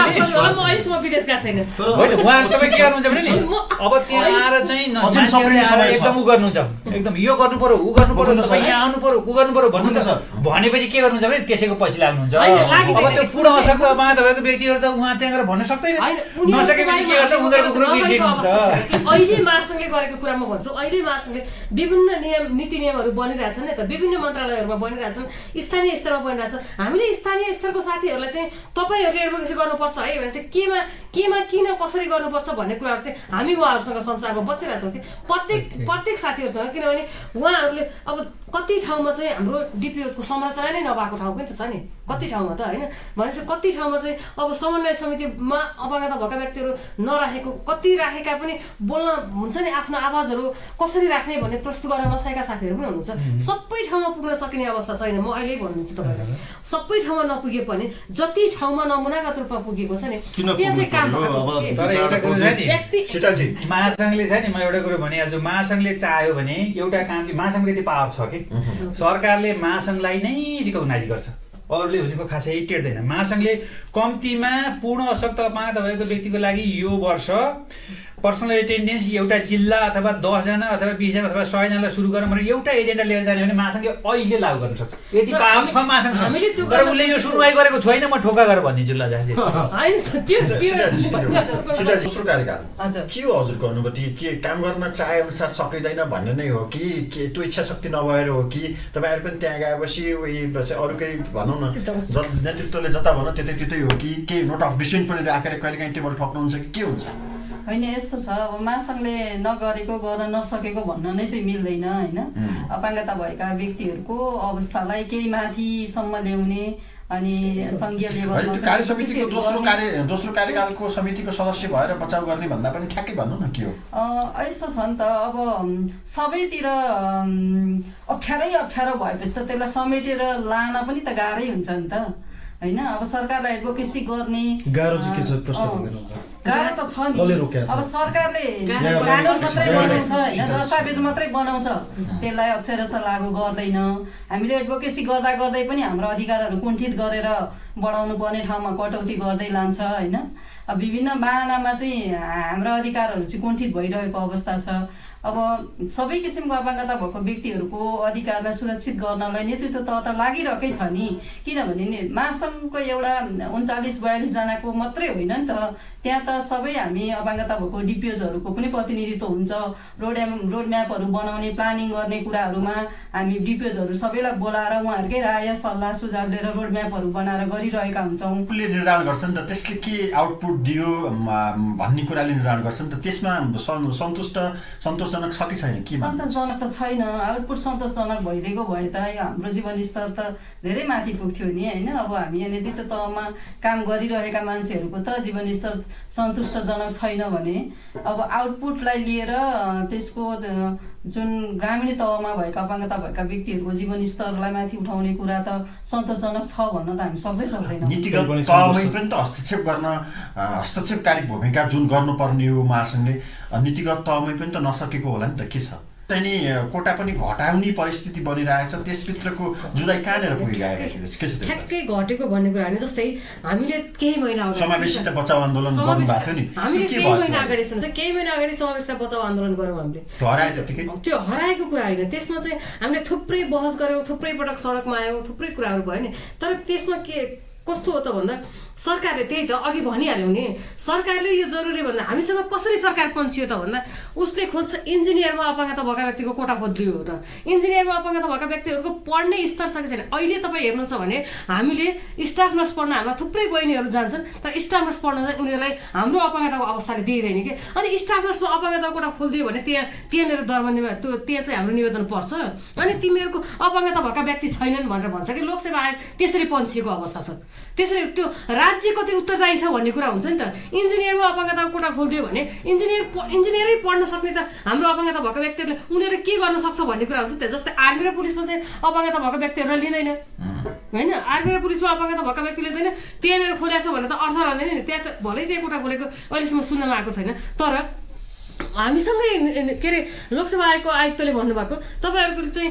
S2: भने अब त्यहाँ आएर चाहिँ एकदम उ गर्नुहुन्छ एकदम यो गर्नु पर्यो ऊ गर्नु पर्यो यहाँ आउनु पर्यो ऊ गर्नु पर्यो भन्नुहुन्छ भनेपछि के गर्नुहुन्छ भने त्यसैको पछि लाग्नुहुन्छ अब त्यो पूर्ण अशक्त अपाहत भएको व्यक्तिहरू त उहाँ त्यहाँ गएर भन्न सक्दैन नसकेपछि के गर्छ उनीहरूको कुरो बिर्सिनुहुन्छ
S3: अहिले महासङ्घले गरेको कुरा म भन्छु अहिले विभिन्न नियम नीति नियमहरू बनिरहेछन् नि त विभिन्न मन्त्रालयहरूमा बनिरहेछन् स्थानीय स्तरमा बनिरहेछन् हामीले स्थानीय स्तरको साथीहरूलाई चाहिँ तपाईँहरूले एडभोकेसी गर्नुपर्छ है भने चाहिँ केमा किन कसरी गर्नुपर्छ भन्ने कुराहरू चाहिँ हामी उहाँहरूसँग संसारमा बसिरहेछौँ कि प्रत्येक साथीहरूसँग किनभने उहाँहरूले अब कति ठाउँमा चाहिँ हाम्रो डिपिओसको संरचना नै नभएको ठाउँ पनि त छ नि कति ठाउँमा त होइन भनेपछि कति ठाउँमा चाहिँ अब समन्वय समितिमा अपाङ्गता भएका व्यक्तिहरू नराखेको कति राखेका पनि बोल्न हुन्छ नि आफ्नो आवाजहरू कसरी राख्ने भन्ने प्रस्तुत गर्न नसकेका साथीहरू पनि हुनुहुन्छ सबै ठाउँमा पुग्न सकिने अवस्था छैन म अहिले भन्नुहुन्छ तपाईँलाई सबै ठाउँमा नपुगे पनि जति ठाउँमा नमुनागत रूपमा पुगेको छ नि त्यहाँ चाहिँ काम
S2: महासङ्घले छ नि म एउटा कुरो भनिहाल्छु महासङ्घले चाह्यो भने एउटा काम महासङ्घले यति पावर छ कि सरकारले महासङ्घलाई नै रिकगनाइज गर्छ अरूले भनेको खासै टेर्दैन महासङ्घले कम्तीमा पूर्ण अशक्त अपाहत भएको व्यक्तिको लागि यो वर्ष पर्सनल एटेन्डेन्स एउटा जिल्ला अथवा 10 जना अथवा 20 जना अथवा 100 जनालाई सुरु गरौँ भने एउटा एजेन्डा लिएर जाने भने महासङ्घले अहिले लागू गर्न सक्छ यति पावर छ महासङ्घ तर उसले यो सुनवाई गरेको छैन म ठोका गरेर भनिदिन्छु ल जाने
S1: दोस्रो कार्यकाल के हो हजुरको अनुभूति के काम गर्न चाहे अनुसार सकिँदैन भन्ने नै हो कि त्यो इच्छा शक्ति नभएर हो कि तपाईँहरू पनि त्यहाँ गएपछि अरू केही भनौँ न नेतृत्वले जता भनौँ त्यतै हो कि केही नोट अफ डिसिजन पनि राखेर कहिले काहीँ टेबल ठक्नुहुन्छ कि के हुन्छ
S5: होइन यस्तो छ, अब महासङ्घले नगरेको गर्न नसकेको भन्न नै चाहिँ मिल्दैन होइन। अपाङ्गता भएका व्यक्तिहरूको अवस्थालाई केही माथिसम्म ल्याउने अनि सङ्घीय लेभलमा
S1: कार्य समितिको दोस्रो कार्यकालको समितिको सदस्य भएर बचाउ गर्ने भन्दा पनि ठ्याक्कै भन्नु न के हो?
S5: यस्तो छ नि त, अब सबैतिर अप्ठ्यारो भएपछि त त्यसलाई समेटेर लान पनि त गाह्रै हुन्छ नि त होइन। अब सरकारलाई एडभोकेसी गर्ने
S4: गाह्रो चाहिँ के छ प्रश्न भन्दैन
S5: गाह्रो त छ नि। अब सरकारले कानुन मात्रै बनाउँछ होइन, दस्तावेज मात्रै बनाउँछ, त्यसलाई अक्षरशः लागू गर्दैन। हामीले एडभोकेसी गर्दा गर्दै पनि हाम्रो अधिकारहरू कुण्ठित गरेर बढाउनु पर्ने ठाउँमा कटौती गर्दै लान्छ होइन। विभिन्न बाहनामा चाहिँ हाम्रो अधिकारहरू चाहिँ कुण्ठित भइरहेको अवस्था छ। अब सबै किसिमको अपाङ्गता भएको व्यक्तिहरूको अधिकारलाई सुरक्षित गर्नलाई नेतृत्व त लागिरहेकै छ नि। किनभने महासङ्घको एउटा 39-42 जनाको मात्रै होइन नि त, त्यहाँ त सबै हामी अपाङ्गता भएको डिपिओजहरूको पनि प्रतिनिधित्व हुन्छ। रोड म्यापहरू बनाउने प्लानिङ गर्ने कुराहरूमा हामी डिपिओजहरू सबैलाई बोलाएर उहाँहरूकै राय सल्लाह सुझाव लिएर रोड म्यापहरू बनाएर गरिरहेका हुन्छौँ।
S1: उसले निर्धारण गर्छ नि त, त्यसले के आउटपुट दियो भन्ने कुराले निर्धारण गर्छ नि त। त्यसमा सन्तोषजनक छ कि छैन? के
S5: सन्तोषजनक त छैन। आउटपुट सन्तोषजनक भइदिएको भए त हाम्रो जीवनस्तर त धेरै माथि पुग्थ्यो नि होइन। अब हामी यहाँ नेतृत्व तहमा काम गरिरहेका मान्छेहरूको त जीवनस्तर सन्तुष्टजनक छैन भने अब आउटपुटलाई लिएर त्यसको जुन ग्रामीण तहमा भएका अपाङ्गता भएका व्यक्तिहरूको जीवनस्तरलाई माथि उठाउने कुरा त सन्तोषजनक छ भन्न त हामी सक्दैनौँ।
S1: नीतिगत तहमै पनि त हस्तक्षेपकारी भूमिका जुन गर्नुपर्ने हो महासङ्घले, नीतिगत तहमै पनि त नसकेको होला नि त। के छ चाहिँ कोटा पनि घटाउने परिस्थिति बनिरहेछ, त्यसभित्रको जुदाइ कहाँनिर पुगिरहेको छ? के छ
S3: ठ्याक्कै घटेको भन्ने कुरा होइन। जस्तै हामीले केही महिना अगाडि
S1: समावेशिता बचाउ आन्दोलन गर्नुभएको थियो नि,
S3: हामीले केही महिना अगाडि केही महिना अगाडि समावेशिता बचाउ आन्दोलन गऱ्यौँ हामीले। त्यो हराएको कुरा होइन, त्यसमा चाहिँ हामीले थुप्रै बहस गऱ्यौँ, थुप्रै पटक सडकमा आयौँ, थुप्रै कुराहरू भयो नि। तर त्यसमा के कस्तो हो त भन्दा सरकारले त्यही त अघि भनिहाल्यो नि, सरकारले यो जरुरी भन्दा हामीसँग कसरी सरकार पन्छियो त भन्दा उसले खोज्छ इन्जिनियरमा अपाङ्गता भएका व्यक्तिको कोटा खोज्लियो र इन्जिनियरमा अपाङ्गता भएका व्यक्तिहरूको पढ्ने स्तर छ कि छैन। अहिले तपाईँ हेर्नुहुन्छ भने हामीले स्टाफ नर्स पढ्न हाम्रा थुप्रै बहिनीहरू जान्छन्, तर स्टाफ नर्स पढ्न चाहिँ उनीहरूलाई हाम्रो अपाङ्गताको अवस्थाले दिइँदैन कि। अनि स्टाफ नर्समा अपाङ्गताको कोटा खोलिदियो भने त्यहाँनिर दरबन्दीमा त्यहाँ चाहिँ हाम्रो निवेदन पर्छ। अनि तिमीहरूको अपाङ्गता भएका व्यक्ति छैनन् भनेर भन्छ कि लोकसेवा आयोग त्यसरी पन्छिएको अवस्था छ। त्यसरी त्यो राज्य कति उत्तरदायी छ भन्ने कुरा हुन्छ नि त। इन्जिनियरमा अपाङ्गताको कोटा खोलिदियो भने इन्जिनियरै पढ्न सक्ने त हाम्रो अपाङ्गता भएको व्यक्तिहरूले उनीहरूले के गर्न सक्छ भन्ने कुरा हुन्छ नि त। जस्तै आर्मी र पुलिसमा चाहिँ अपाङ्गता भएको व्यक्तिहरूलाई लिँदैन होइन, आर्मी र पुलिसमा अपाङ्गता भएको व्यक्ति लिँदैन, त्यहाँनिर खोलेको छ भने त अर्थ रहँदैन नि। त्यहाँ त भलै त्यहाँ कोटा खोलेको अहिलेसम्म सुन्नमा आएको छैन। तर हामीसँगै के अरे लोकसेवा आयोगको आयुक्तले भन्नुभएको तपाईँहरूको चाहिँ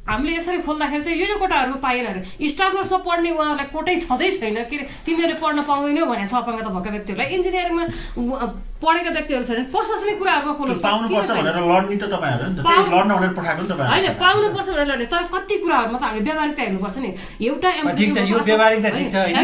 S3: हामीले यसरी खोल्दाखेरि चाहिँ यो कोटाहरू पाएन अरे। स्टाफ नर्समा पढ्ने उहाँहरूलाई कोटै छँदै छैन के अरे, तिमीहरूले पढ्न पाउँदैनौ भनेको छ अपाङ्गता भएका व्यक्तिहरूलाई। इन्जिनियरिङमा पढेका व्यक्तिहरू छैनन्, प्रशासनिक कुराहरूमा खोल्नु
S1: पाउनुपर्छ भनेर लड्ने त तपाईँहरू नि त, त्यही लड्न भनेर पठाएको नि तपाईँ
S3: होइन, पाउनुपर्छ भनेर लड्ने। तर कति कुराहरूमा त हामीले व्यावहारिकता हेर्नुपर्छ नि। एउटा
S2: ठिक छ, यो व्यावहारिकता ठिक छ होइन,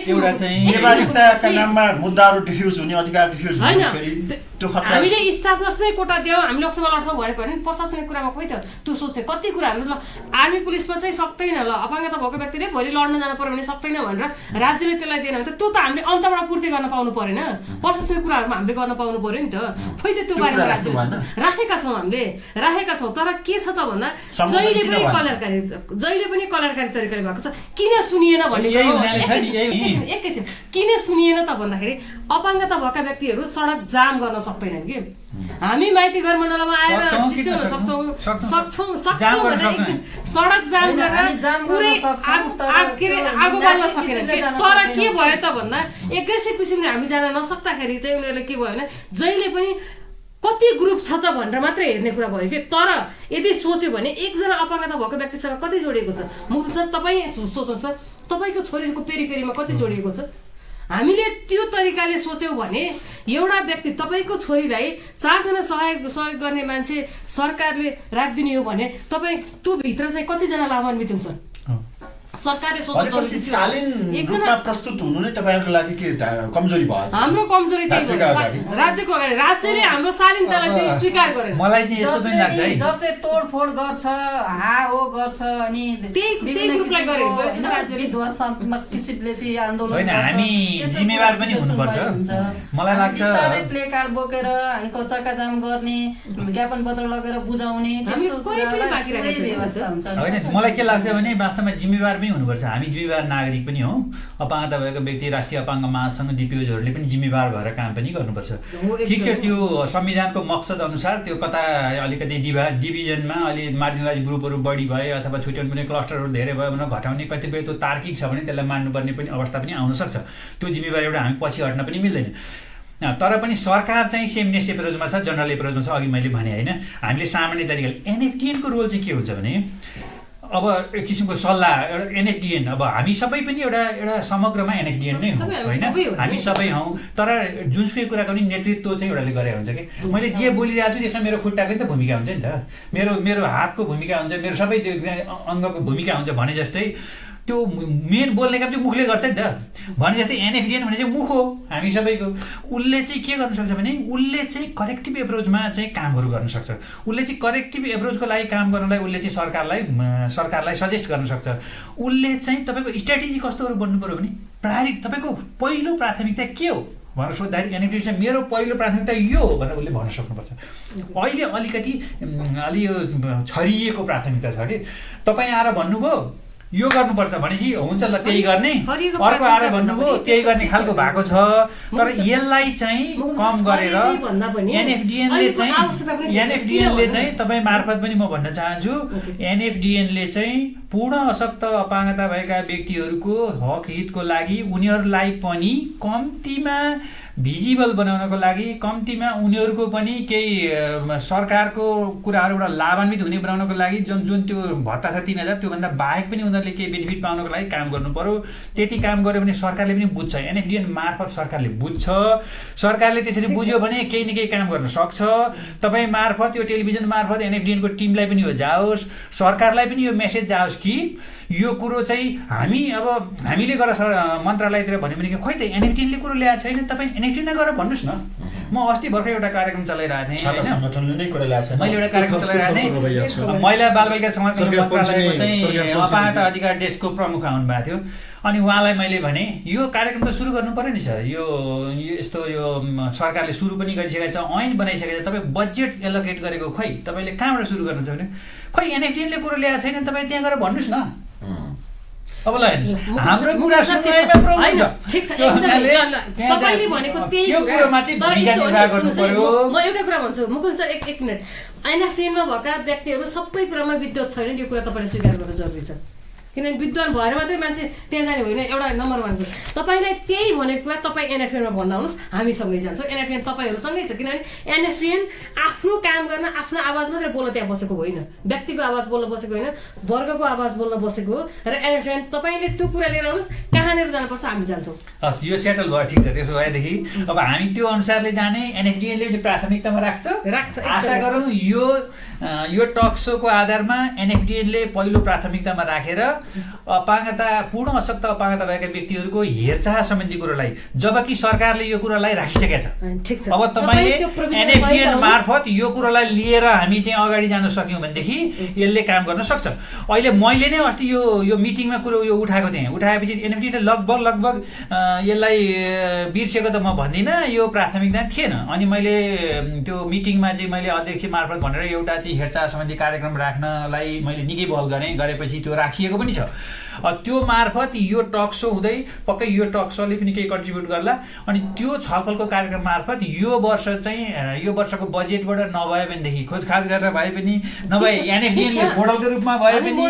S2: एउटा चाहिँ
S1: व्यावहारिकताका नाममा मुद्दाहरू डिफ्युज हुने, अधिकार डिफ्युज हुने, त्यो खतरा।
S3: हामीले स्टाफ नर्समै कोटा दियौँ, हामी लोकसेवा लड्छौँ भनेको होइन। प्रशासनिक कुरामा खोइ त त्यो सोच्ने कति कुराहरू ल आर्मी पुलिसमा चाहिँ सक्दैन, ल अपाङ्गता भएको व्यक्तिले भोलि लड्न जानु पर्यो भने सक्दैन भनेर राज्यले त्यसलाई दिएन भने त त्यो त हामीले अन्तबाट पूर्ति गर्न पाउनु परेन। प्रशासनिक कुराहरूमा हामीले गर्न पाउनु पर्यो नि त। खोइ त त्यो बारेमा राज्य राखेका छौँ, हामीले राखेका छौँ। तर के छ त भन्दा जहिले पनि कल्याणकारी तरिकाले भएको छ। किन सुनिएन भन्ने एकैछिन किन सुनिएन त भन्दाखेरि अपाङ्गता भएका व्यक्तिहरू सडक जाम गर्न सक्दैनन् कि। हामी माइती घर मण्डलमा आएर सक्छौँ भने सडक जाम गरेर पुरै आगो बाल्न सकेन। तर के भयो त भन्दा एग्रेसिभ किसिमले हामी जान नसक्दाखेरि चाहिँ उनीहरूले के भयो भने जहिले पनि कति ग्रुप छ त भनेर मात्रै हेर्ने कुरा भयो कि। तर यदि सोच्यो भने एकजना अपाङ्गता भएको व्यक्तिसँग कति जोडिएको छ? मुक्त सर तपाईँ सोच्नुहोस् त, तपाईँको छोरीको पेरिफेरीमा कति जोडिएको छ? हामीले त्यो तरिकाले सोच्यौँ भने एउटा व्यक्ति तपाईँको छोरीलाई 4 जना सहयोग गर्ने मान्छे सरकारले राखिदिने हो भने तपाईँ त्यो भित्र चाहिँ कतिजना लाभान्वित हुन्छन्? सरकारले
S1: भनेपछि शालीन रूपमा प्रस्तुत हुनु नै तपाईहरुको लागि के कमजोरी भयो?
S3: हाम्रो कमजोरी त्यही हो। राज्यको अगाडि राज्यले हाम्रो शालीनतालाई चाहिँ स्वीकार गरेन।
S2: मलाई चाहिँ यस्तो पनि लाग्छ है,
S5: जसले तोडफोड गर्छ, हाहो गर्छ अनि
S3: त्यही ग्रुपलाई गरेको राज्यले
S5: विध्वंसात्मक किसिमले चाहिँ आन्दोलन
S2: होइन, हामी जिम्मेवार पनि हुनुपर्छ। मलाई लाग्छ
S5: प्ले कार्ड बोकेर हामीको चक्काजाम गर्ने, ज्ञापन पत्र लगेर बुझाउने त्यस्तो व्यवस्था हुन्छ।
S2: होइन, मलाई के लाग्छ भने वास्तवमा जिम्मेवार पनि हुनुपर्छ। हामी जिम्मेवार नागरिक पनि हौ। अपाङ्गता भएको व्यक्ति, राष्ट्रिय अपाङ्ग महासङ्घ, डिपिओजहरूले पनि जिम्मेवार भएर काम पनि गर्नुपर्छ। ठिक छ, त्यो संविधानको मकसद अनुसार त्यो कता अलिकति डिभिजनमा अलि मार्जिनलाइज ग्रुपहरू बढी भए अथवा छुट्याउने पनि क्लस्टरहरू धेरै भयो भने घटाउने कतिपय त्यो तार्किक छ भने त्यसलाई मान्नुपर्ने पनि अवस्था पनि आउन सक्छ। त्यो जिम्मेवार एउटा हामी पछि हट्न पनि मिल्दैन। तर पनि सरकार चाहिँ सेमनेस एप्रोचमा छ, जनरल एप्रोचमा छ। अघि मैले भने होइन, हामीले सामान्य तरिकाले एनएफटिएनको रोल चाहिँ के हुन्छ भने अब एक किसिमको सल्लाह, एउटा एनएफटिएन, अब हामी सबै पनि एउटा समग्रमा एनएफटिएन नै हो होइन, हामी सबै हौँ। तर जुनसुकै कुराको पनि नेतृत्व चाहिँ एउटाले गरेको हुन्छ कि मैले जे बोलिरहेको छु त्यसमा मेरो खुट्टाको नि त भूमिका हुन्छ नि त, मेरो हातको भूमिका हुन्छ, मेरो सबै त्यो अङ्गको भूमिका हुन्छ भने जस्तै त्यो मेन बोल्ने काम चाहिँ मुखले गर्छ नि त। भने जस्तै एनएफडिएन भने चाहिँ मुख हो हामी सबैको। उसले चाहिँ के गर्न सक्छ भने उसले चाहिँ करेक्टिभ एप्रोचमा चाहिँ कामहरू गर्न सक्छ। उसले चाहिँ करेक्टिभ एप्रोचको लागि काम गर्नलाई उसले चाहिँ सरकारलाई सजेस्ट गर्न सक्छ। उसले चाहिँ तपाईँको स्ट्राटेजी कस्तोहरू बन्नु पऱ्यो भने प्रायोरिटी तपाईँको पहिलो प्राथमिकता के हो भनेर सोद्धाखेरि एनएफडिएन चाहिँ मेरो पहिलो प्राथमिकता यो हो भनेर उसले भन्न सक्नुपर्छ। अहिले अलिकति अलि यो छरिएको प्राथमिकता छ कि तपाईँ आएर भन्नुभयो यो गर्नुपर्छ भनेपछि हुन्छ ल त्यही गर्ने, अर्को आएर भन्नुभयो त्यही गर्ने खालको भएको छ। तर यसलाई चाहिँ कम गरेर एनएफडिएनले चाहिँ तपाईँ मार्फत पनि म भन्न चाहन्छु, एनएफडिएनले चाहिँ पूर्ण अशक्त अपाङ्गता भएका व्यक्तिहरूको हक हितको लागि उनीहरूलाई पनि कम्तीमा भिजिबल बनाउनको लागि, कम्तीमा उनीहरूको पनि केही सरकारको कुराहरूबाट लाभान्वित हुने बनाउनको लागि जुन त्यो भत्ता छ 3000 त्योभन्दा बाहेक पनि उनीहरूले केही बेनिफिट पाउनको लागि काम गर्नु पर्यो। त्यति काम गर्यो भने सरकारले पनि बुझ्छ, एनएफडिएन मार्फत सरकारले बुझ्छ। सरकारले त्यसरी बुझ्यो भने केही न केही काम गर्न सक्छ। तपाईँ मार्फत यो टेलिभिजन मार्फत एनएफडिएनको टिमलाई पनि यो जाओस्, सरकारलाई पनि यो मेसेज जाओस् कि यो कुरो चाहिँ हामीले गरेर मन्त्रालयतिर भन्यो भने खोइ त एनएफडिएनले कुरो ल्याएको छैन, तपाईँ एनएफडिएन गरेर भन्नुहोस् न। म अस्ति भर्खर एउटा कार्यक्रम चलाइरहेको थिएँ, मैले एउटा कार्यक्रम चलाइरहेको थिएँ, महिला बालबालिका समाज मन्त्रालयको चाहिँ अपाङ्गता अधिकार डेस्कको प्रमुख आउनुभएको थियो। अनि उहाँलाई मैले भने यो कार्यक्रम त सुरु गर्नु पर्यो नि सर, यो यस्तो यो सरकारले सुरु पनि गरिसकेको छ, ऐन बनाइसकेको छ, तपाईँ बजेट एलोकेट गरेको खै तपाईँले कहाँबाट सुरु गर्नु छ भने खै एनएफडिएनले कुरो ल्याएको छैन, तपाईँ त्यहाँ गएर भन्नुहोस् न। अब ल हाम्रो कुरा सुन्नुमा प्रब्लम छ,
S3: तपाईले भनेको त्यही
S2: यो कुरोमाथि भूमिका निर्वाह गर्नु पर्यो।
S3: म एउटा कुरा भन्छु मुकुन्द सर, एक मिनट। एनएफडिएनमा भएका व्यक्तिहरू सबै कुरामा विद्वत छैन, यो कुरा तपाईँले स्वीकार गर्नु जरुरी छ। किनभने विद्वान भएर मात्रै मान्छे त्यहाँ जाने होइन। एउटा नम्बर 1 कुरा तपाईँलाई त्यही भनेको कुरा तपाईँ एनएफडिएनमा भन्न आउनुहोस्, हामी सँगै जान्छौँ। एनएफडिएन तपाईँहरूसँगै छ, किनभने एनएफडिएन आफ्नो काम गर्न आफ्नो आवाज मात्रै बोल्न त्यहाँ बसेको होइन, व्यक्तिको आवाज बोल्न बसेको होइन, वर्गको आवाज बोल्न बसेको हो। र एनएफडिएन तपाईँले त्यो कुरा लिएर आउनुहोस्, कहाँनिर जानुपर्छ हामी जान्छौँ।
S2: हस्, यो सेटल भयो, ठिक छ। त्यसो भएदेखि अब हामी त्यो अनुसारले जाने, एनएफडिएनले प्राथमिकतामा राख्छ। आशा गरौँ यो टक सोको आधारमा एनएफडिएनले पहिलो प्राथमिकतामा राखेर अपाङ्गता पूर्ण अशक्त अपाङ्गता भएका व्यक्तिहरूको हेरचाह सम्बन्धी कुरोलाई, जबकि सरकारले यो कुरालाई राखिसकेको छ, अब तपाईँले एनएफडिएन मार्फत यो कुरालाई लिएर हामी चाहिँ अगाडि जान सक्यौँ भनेदेखि यसले काम गर्न सक्छ। अहिले मैले नै अस्ति यो मिटिङमा कुरो यो उठाएको थिएँ, उठाएपछि एनएफडिएनले लगभग यसलाई बिर्सेको त म भन्दिनँ, यो प्राथमिकता थिएन। अनि मैले त्यो मिटिङमा चाहिँ मैले अध्यक्ष मार्फत भनेर एउटा चाहिँ हेरचाह सम्बन्धी कार्यक्रम राख्नलाई मैले निकै पहल गरेपछि त्यो राखिएको पनि छ। त्यो मार्फत यो टक सो हुँदै पक्कै यो टक सोले पनि केही कन्ट्रिब्युट गर्ला। अनि त्यो छलफलको कार्यक्रम मार्फत यो वर्ष चाहिँ यो वर्षको बजेटबाट नभए भनेदेखि खोजखाज गरेर भए पनि नभए एनएफडिएनले मोडलको रूपमा भए पनि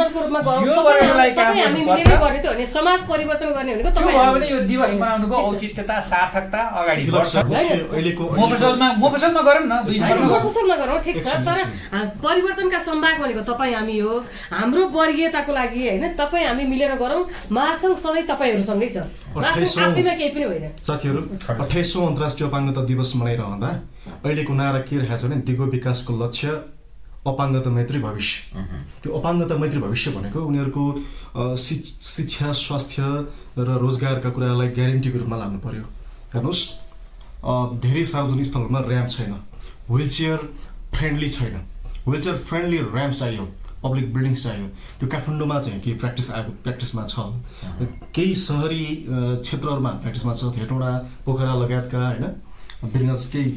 S2: यो वर्गलाई काम गर्नुपर्छ।
S3: समाज परिवर्तन गर्ने भनेको
S2: त्यो भयो भने यो दिवस मनाउनुको औचित्यता सार्थकता अगाडि बढ्छ। मोफसलमा गरौँ न,
S3: मोफसलमा गरौँ, ठिक छ। तर परिवर्तनका सम्भाग भनेको तपाईँ हामी हो, हाम्रो वर्गीयताको लागि होइन, तपाईँ हामी मिलेर गरौँ। महासङ्घ सधैँ तपाईँहरूसँगै छ, आफैमा केही पनि होइन।
S4: साथीहरू, 28औं अन्तर्राष्ट्रिय अपाङ्गता दिवस मनाइरहँदा अहिलेको नारा के रहेछ भने दिगो विकासको लक्ष्य अपाङ्गता मैत्री भविष्य। त्यो अपाङ्गता मैत्री भविष्य भनेको उनीहरूको शिक्षा, स्वास्थ्य र रोजगारका कुरालाई ग्यारेन्टीको रूपमा लानु पर्यो। हेर्नुहोस्, धेरै सार्वजनिक स्थलहरूमा र्याम्प छैन, व्हिलचेयर फ्रेन्डली छैन। व्हिलचेयर फ्रेन्डली र्याम्प चाहियो, पब्लिक बिल्डिङ्स चाहियो। त्यो काठमाडौँमा चाहिँ केही प्र्याक्टिसमा छ, केही सहरी क्षेत्रहरूमा प्र्याक्टिसमा छ। हेटौँडा, पोखरा लगायतका होइन बिल्डिङ्स केही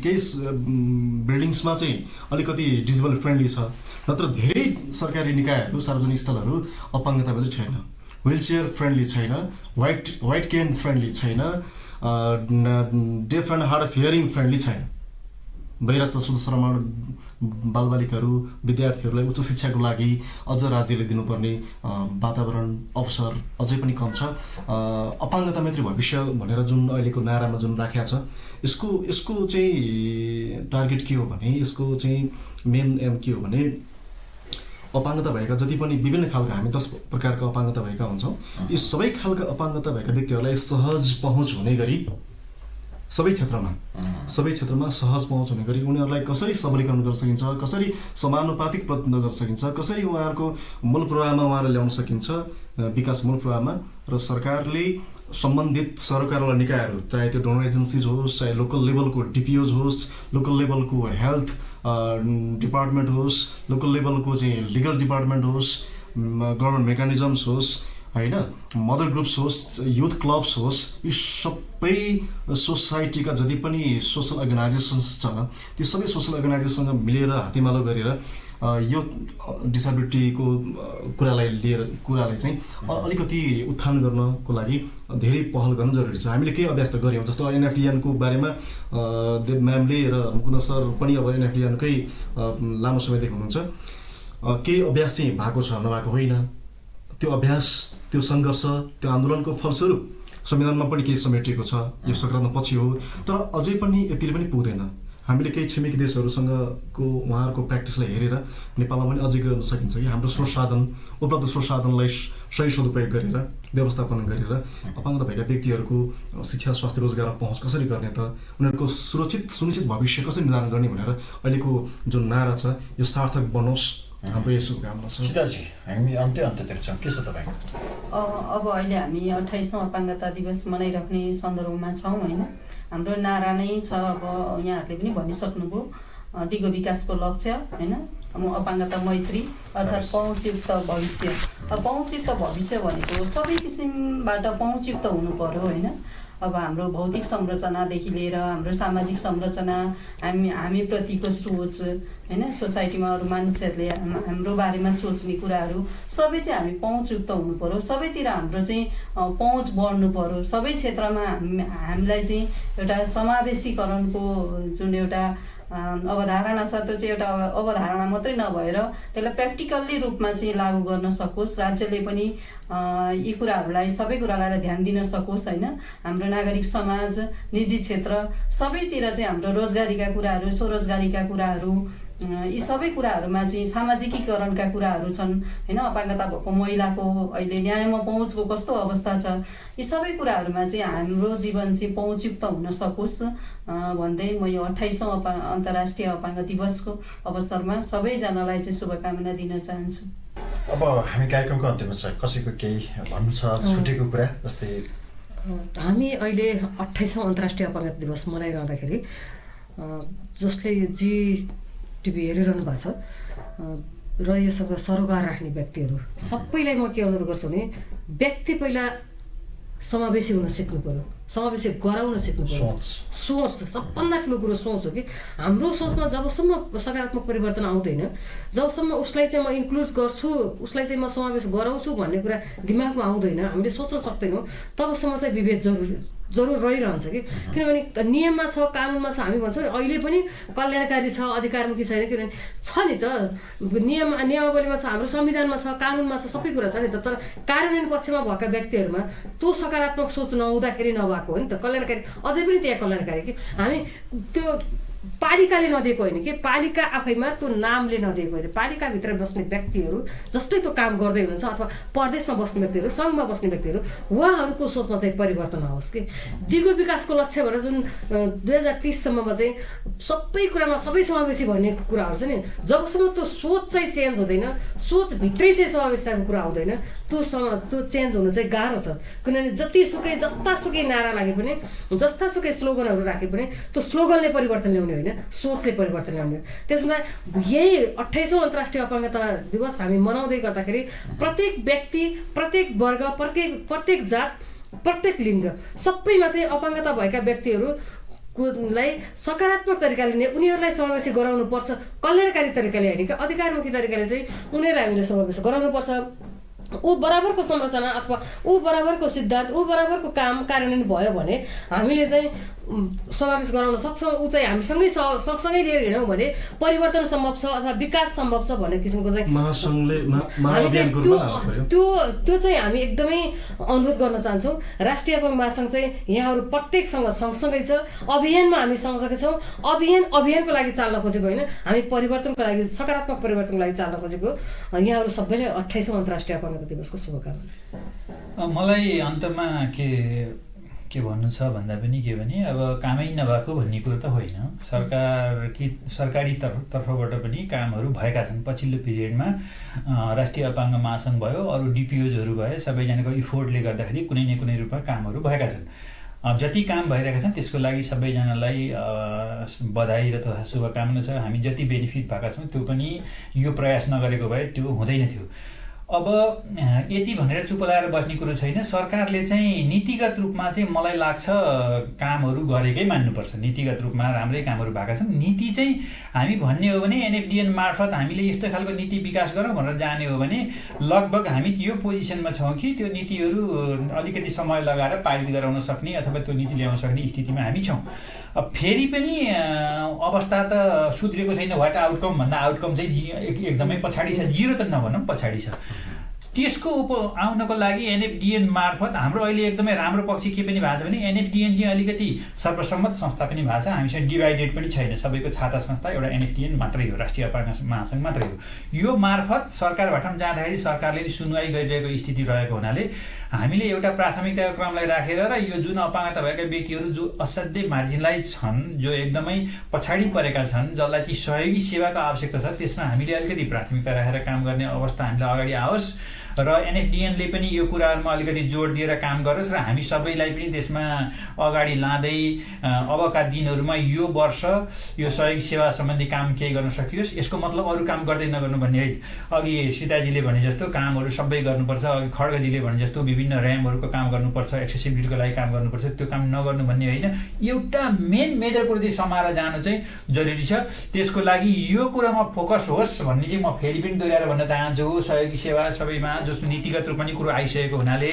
S4: बिल्डिङ्समा चाहिँ अलिकति डिजेबल फ्रेन्डली छ। नत्र धेरै सरकारी निकायहरू, सार्वजनिक स्थलहरू अपाङ्गता मात्रै छैन, व्हिलचेयर फ्रेन्डली छैन, वाइट क्यान फ्रेन्डली छैन, deaf and hard of hearing friendly छैन। बहिरात्व शुद्ध श्रवण बालबालिकाहरू, विद्यार्थीहरूलाई उच्च शिक्षाको लागि अझ राज्यले दिनुपर्ने वातावरण, अवसर अझै पनि कम छ। अपाङ्गता मैत्री भविष्य भनेर जुन अहिलेको नारामा जुन राखेको छ, यसको चाहिँ टार्गेट के हो भने, यसको चाहिँ मेन एम के हो भने अपाङ्गता भएका जति पनि विभिन्न खालका, हामी 10 प्रकारका अपाङ्गता भएका हुन्छौँ, यी सबै खालका अपाङ्गता भएका व्यक्तिहरूलाई सहज पहुँच हुने गरी सबै क्षेत्रमा सहज पहुँच हुने गरी उनीहरूलाई कसरी सबलीकरण गर्न सकिन्छ, कसरी समानुपातिक प्रतिनिधित्व गर्न सकिन्छ, कसरी उहाँहरूको मूल प्रवाहमा उहाँलाई ल्याउन सकिन्छ, विकास मूल प्रवाहमा। र सरकारले सम्बन्धित सरकारवाला निकायहरू, चाहे त्यो डोनर एजेन्सिज होस्, चाहे लोकल लेभलको डिपिओज होस्, लोकल लेभलको हेल्थ डिपार्टमेन्ट होस्, लोकल लेभलको चाहिँ लिगल डिपार्टमेन्ट होस्, गभर्मेन्ट मेकानिजम्स होस् होइन, मदर ग्रुप्स होस्, युथ क्लब्स होस्, यी सबै सोसाइटीका जति पनि सोसल अर्गनाइजेसन्स छन्, त्यो सबै सोसल अर्गनाइजेसनसँग मिलेर हातेमालो गरेर यो डिसेबिलिटीको कुरालाई चाहिँ अलिकति उत्थान गर्नको लागि धेरै पहल गर्नु जरुरी छ। हामीले केही अभ्यास त गऱ्यौँ, जस्तो एनएफडिएनको बारेमा देव म्यामले र मुकुन्द सर पनि अब एनएफडिएनकै लामो समयदेखि हुनुहुन्छ। केही अभ्यास चाहिँ भएको छ, नभएको होइन। त्यो अभ्यास, त्यो सङ्घर्ष, त्यो आन्दोलनको फलस्वरूप संविधानमा पनि केही समेटिएको छ। यो सकारात्मक पक्ष हो, तर अझै पनि यतिले पनि पुग्दैन। हामीले केही छिमेकी देशहरूसँगको उहाँहरूको प्र्याक्टिसलाई हेरेर नेपालमा पनि अझै गर्न सकिन्छ कि हाम्रो उपलब्ध स्रोत साधनलाई सही सदुपयोग गरेर, व्यवस्थापन गरेर अपाङ्गता भएका व्यक्तिहरूको शिक्षा, स्वास्थ्य, रोजगारमा पहुँच कसरी गर्ने त, उनीहरूको सुनिश्चित भविष्य कसरी निर्धारण गर्ने भनेर अहिलेको जुन नारा छ यो सार्थक बनोस्, हाम्रो यो शुभकामना छ।
S1: सीताजी, हामी अन्त्यतिर छौँ, के छ तपाईँको?
S5: अब अहिले हामी 28औं अपाङ्गता दिवस मनाइराख्ने सन्दर्भमा छौँ होइन। हाम्रो नारा नै छ, अब यहाँहरूले पनि भनिसक्नुभयो, दिगो विकासको लक्ष्य होइन, अपाङ्गता मैत्री अर्थात् पहुँचयुक्त भविष्य। पहुँचयुक्त भविष्य भनेको सबै किसिमबाट पहुँचयुक्त हुनु पर्यो होइन। अब हाम्रो भौतिक संरचनादेखि लिएर हाम्रो सामाजिक संरचना, हामीप्रतिको सोच होइन, सोसाइटीमा अरू मानिसहरूले हाम्रो बारेमा सोच्ने कुराहरू सबै चाहिँ हामी पहुँचयुक्त हुनु पर्यो। सबैतिर हाम्रो चाहिँ पहुँच बढ्नु पर्यो। सबै क्षेत्रमा हामीलाई चाहिँ एउटा समावेशीकरणको जुन एउटा अवधारणा छ, त्यो चाहिँ एउटा अवधारणा मात्रै नभएर त्यसलाई प्र्याक्टिकल्ली रूपमा चाहिँ लागू गर्न सकोस्, राज्यले पनि यी कुराहरूलाई, सबै कुरालाई ध्यान दिन सकोस् होइन। हाम्रो नागरिक समाज, निजी क्षेत्र सबैतिर चाहिँ हाम्रो रोजगारीका कुराहरू, स्वरोजगारीका कुराहरू, यी सबै कुराहरूमा चाहिँ सामाजिकीकरणका कुराहरू छन् होइन। अपाङ्गता भएको महिलाको अहिले न्यायमा पहुँचको कस्तो अवस्था छ, यी सबै कुराहरूमा चाहिँ हाम्रो जीवन चाहिँ पहुँचयुक्त हुन सकोस् भन्दै म यो 28औं अन्तर्राष्ट्रिय अपाङ्ग दिवसको अवसरमा सबैजनालाई चाहिँ शुभकामना दिन चाहन्छु।
S1: अब हामी कार्यक्रमको अन्त्यमा छ, कसैको केही भन्नु छ, छुटेको कुरा? जस्तै
S3: हामी अहिले 28औं अन्तर्राष्ट्रिय अपाङ्गता दिवस मनाइरहँदाखेरि जसले टिभी हेरिरहनु भएको छ र योसँग सरोकार राख्ने व्यक्तिहरू सबैलाई म के अनुरोध गर्छु भने, व्यक्ति पहिला समावेशी हुन सिक्नु पर्यो, समावेशी गराउन सिक्नु पर्यो। सोच सबभन्दा ठुलो कुरो सोच हो कि हाम्रो सोचमा जबसम्म सकारात्मक परिवर्तन आउँदैन, जबसम्म उसलाई चाहिँ म इन्क्लुड गर्छु, उसलाई चाहिँ म समावेश गराउँछु भन्ने कुरा दिमागमा आउँदैन, हामीले सोच्न सक्दैनौँ, तबसम्म चाहिँ विभेद जरुर रहिरहन्छ कि। किनभने नियममा छ, कानुनमा छ, हामी भन्छौँ अहिले पनि कल्याणकारी छ, अधिकारमुखी छैन। किनभने छ नि त, नियमावलीमा छ, हाम्रो संविधानमा छ, कानुनमा छ, सबै कुरा छ नि त। तर कार्यान्वयन पक्षमा भएका व्यक्तिहरूमा त्यो सकारात्मक सोच नहुँदाखेरि नभएको हो नि त। कल्याणकारी अझै पनि त्यहाँ कल्याणकारी कि हामी त्यो पालिकाले नदिएको होइन कि पालिका आफैमा त्यो नामले नदिएको होइन पालिकाभित्र बस्ने व्यक्तिहरू जस्तै त्यो काम गर्दै हुनुहुन्छ अथवा परदेशमा बस्ने व्यक्तिहरू सङ्घमा बस्ने व्यक्तिहरू उहाँहरूको सोचमा चाहिँ परिवर्तन आओस् कि दिगो विकासको लक्ष्य भनेर जुन 2030सम्ममा चाहिँ सबै कुरामा सबै समावेशी भन्ने कुराहरू छ नि जबसम्म त्यो सोच चाहिँ चेन्ज हुँदैन सोचभित्रै चाहिँ समावेशताको कुरा आउँदैन त्यो चेन्ज हुनु चाहिँ गाह्रो छ किनभने जतिसुकै जस्तासुकै नारा लागे पनि जस्तासुकै स्लोगनहरू राखे पनि त्यो स्लोगनले परिवर्तन ल्याउने होइन सोचले परिवर्तन ल्याउने हो त्यसमा यही 28औं अन्तर्राष्ट्रिय अपाङ्गता दिवस हामी मनाउँदै गर्दाखेरि प्रत्येक व्यक्ति प्रत्येक वर्ग प्रत्येक जात प्रत्येक लिङ्ग सबैमा चाहिँ अपाङ्गता भएका व्यक्तिहरूलाई सकारात्मक तरिकाले नै उनीहरूलाई समावेश गराउनुपर्छ कल्याणकारी तरिकाले होइन कि अधिकारमुखी तरिकाले चाहिँ उनीहरूलाई हामीले समावेश गराउनुपर्छ ऊ बराबरको संरचना अथवा ऊ बराबरको सिद्धान्त ऊ बराबरको काम कार्यान्वयन भयो भने हामीले चाहिँ समावेश गराउन सक्छौँ ऊ चाहिँ हामीसँगै सँगसँगै लिएर हिँड्यौँ भने परिवर्तन सम्भव छ अथवा विकास सम्भव छ भन्ने किसिमको चाहिँ त्यो चाहिँ हामी एकदमै अनुरोध गर्न चाहन्छौँ राष्ट्रिय अपाङ्ग महासङ्घ चाहिँ यहाँहरू प्रत्येकसँग सँगसँगै छ अभियानमा हामी सँगसँगै छौँ अभियानको लागि चाल्न खोजेको होइन हामी परिवर्तनको लागि सकारात्मक परिवर्तनको लागि चाल्न खोजेको यहाँहरू सबैले 28औं अन्तर्राष्ट्रिय अपाङ्गता दिवसको शुभकामना
S2: मलाई अन्तमा के भन्नु छ भन्दा पनि के भने अब कामै नभएको भन्ने कुरो त होइन सरकारी तर्फबाट पनि कामहरू भएका छन् पछिल्लो पिरियडमा राष्ट्रिय अपाङ्ग महासङ्घ भयो अरू डिपिओजहरू भए सबैजनाको इफोर्टले गर्दाखेरि कुनै न कुनै रूपमा कामहरू भएका छन् जति काम भइरहेका छन् त्यसको लागि सबैजनालाई बधाई र तथा शुभकामना छ हामी जति बेनिफिट भएका छौँ त्यो पनि यो प्रयास नगरेको भए त्यो हुँदैन थियो अब यति भनेर चुप लाएर बस्ने कुरो छैन सरकारले चाहिँ नीतिगत रूपमा चाहिँ मलाई लाग्छ कामहरू गरेकै मान्नुपर्छ नीतिगत रूपमा राम्रै कामहरू भएका छन् नीति चाहिँ हामी भन्ने हो भने एनएफडिएन मार्फत हामीले यस्तो खालको नीति विकास गरौँ भनेर जाने हो भने लगभग हामी यो पोजिसनमा छौँ कि त्यो नीतिहरू अलिकति समय लगाएर पारित गराउन सक्ने अथवा त्यो नीति ल्याउन सक्ने स्थितिमा हामी छौँ अब फेरि पनि अवस्था त सुध्रेको छैन वाट आउटकम भन्दा आउटकम चाहिँ एकदमै पछाडि छ जिरो त नभनौँ पछाडि छ त्यसको आउनको लागि एनएफडिएन मार्फत हाम्रो अहिले एकदमै राम्रो पक्ष के पनि भएको छ भने एनएफडिएन चाहिँ अलिकति सर्वसम्मत संस्था पनि भएको छ हामीसँग डिभाइडेड पनि छैन सबैको छाता संस्था एउटा एनएफडिएन मात्रै हो राष्ट्रिय अपाङ्ग महासङ्घ मात्रै हो यो मार्फत सरकारबाट पनि जाँदाखेरि सरकारले सुनवाई गरिरहेको स्थिति रहेको हुनाले हामीले एउटा प्राथमिकताको क्रमलाई राखेर र यो जुन अपाङ्गता भएका व्यक्तिहरू जो असाध्यै मार्जिनलाइज छन् जो एकदमै पछाडि परेका छन् जसलाई चाहिँ सहयोगी सेवाको आवश्यकता छ त्यसमा हामीले अलिकति प्राथमिकता राखेर काम गर्ने अवस्था हामीलाई अगाडि आओस् र एनएफडिएनले पनि यो कुराहरूमा अलिकति जोड दिएर काम गरोस् र हामी सबैलाई पनि त्यसमा अगाडि लाँदै अबका दिनहरूमा यो वर्ष यो सहयोगी सेवा सम्बन्धी काम केही गर्न सकियोस् यसको मतलब अरू काम गर्दै नगर्नु भन्ने होइन अघि सीताजीले भने जस्तो कामहरू सबै गर्नुपर्छ अघि खड्गजीले भने जस्तो विभिन्न ऱ्यामहरूको काम गर्नुपर्छ एक्सेसिबिलिटीको लागि काम गर्नुपर्छ त्यो काम नगर्नु भन्ने होइन एउटा मेजर कुरो चाहिँ समाएर जानु चाहिँ जरुरी छ त्यसको लागि यो कुरामा फोकस होस् भन्ने चाहिँ म फेरि पनि दोहोऱ्याएर भन्न चाहन्छु सहयोगी सेवा सबैमा जस्तो नीतिगत रूपमा पनि कुरो आइसकेको हुनाले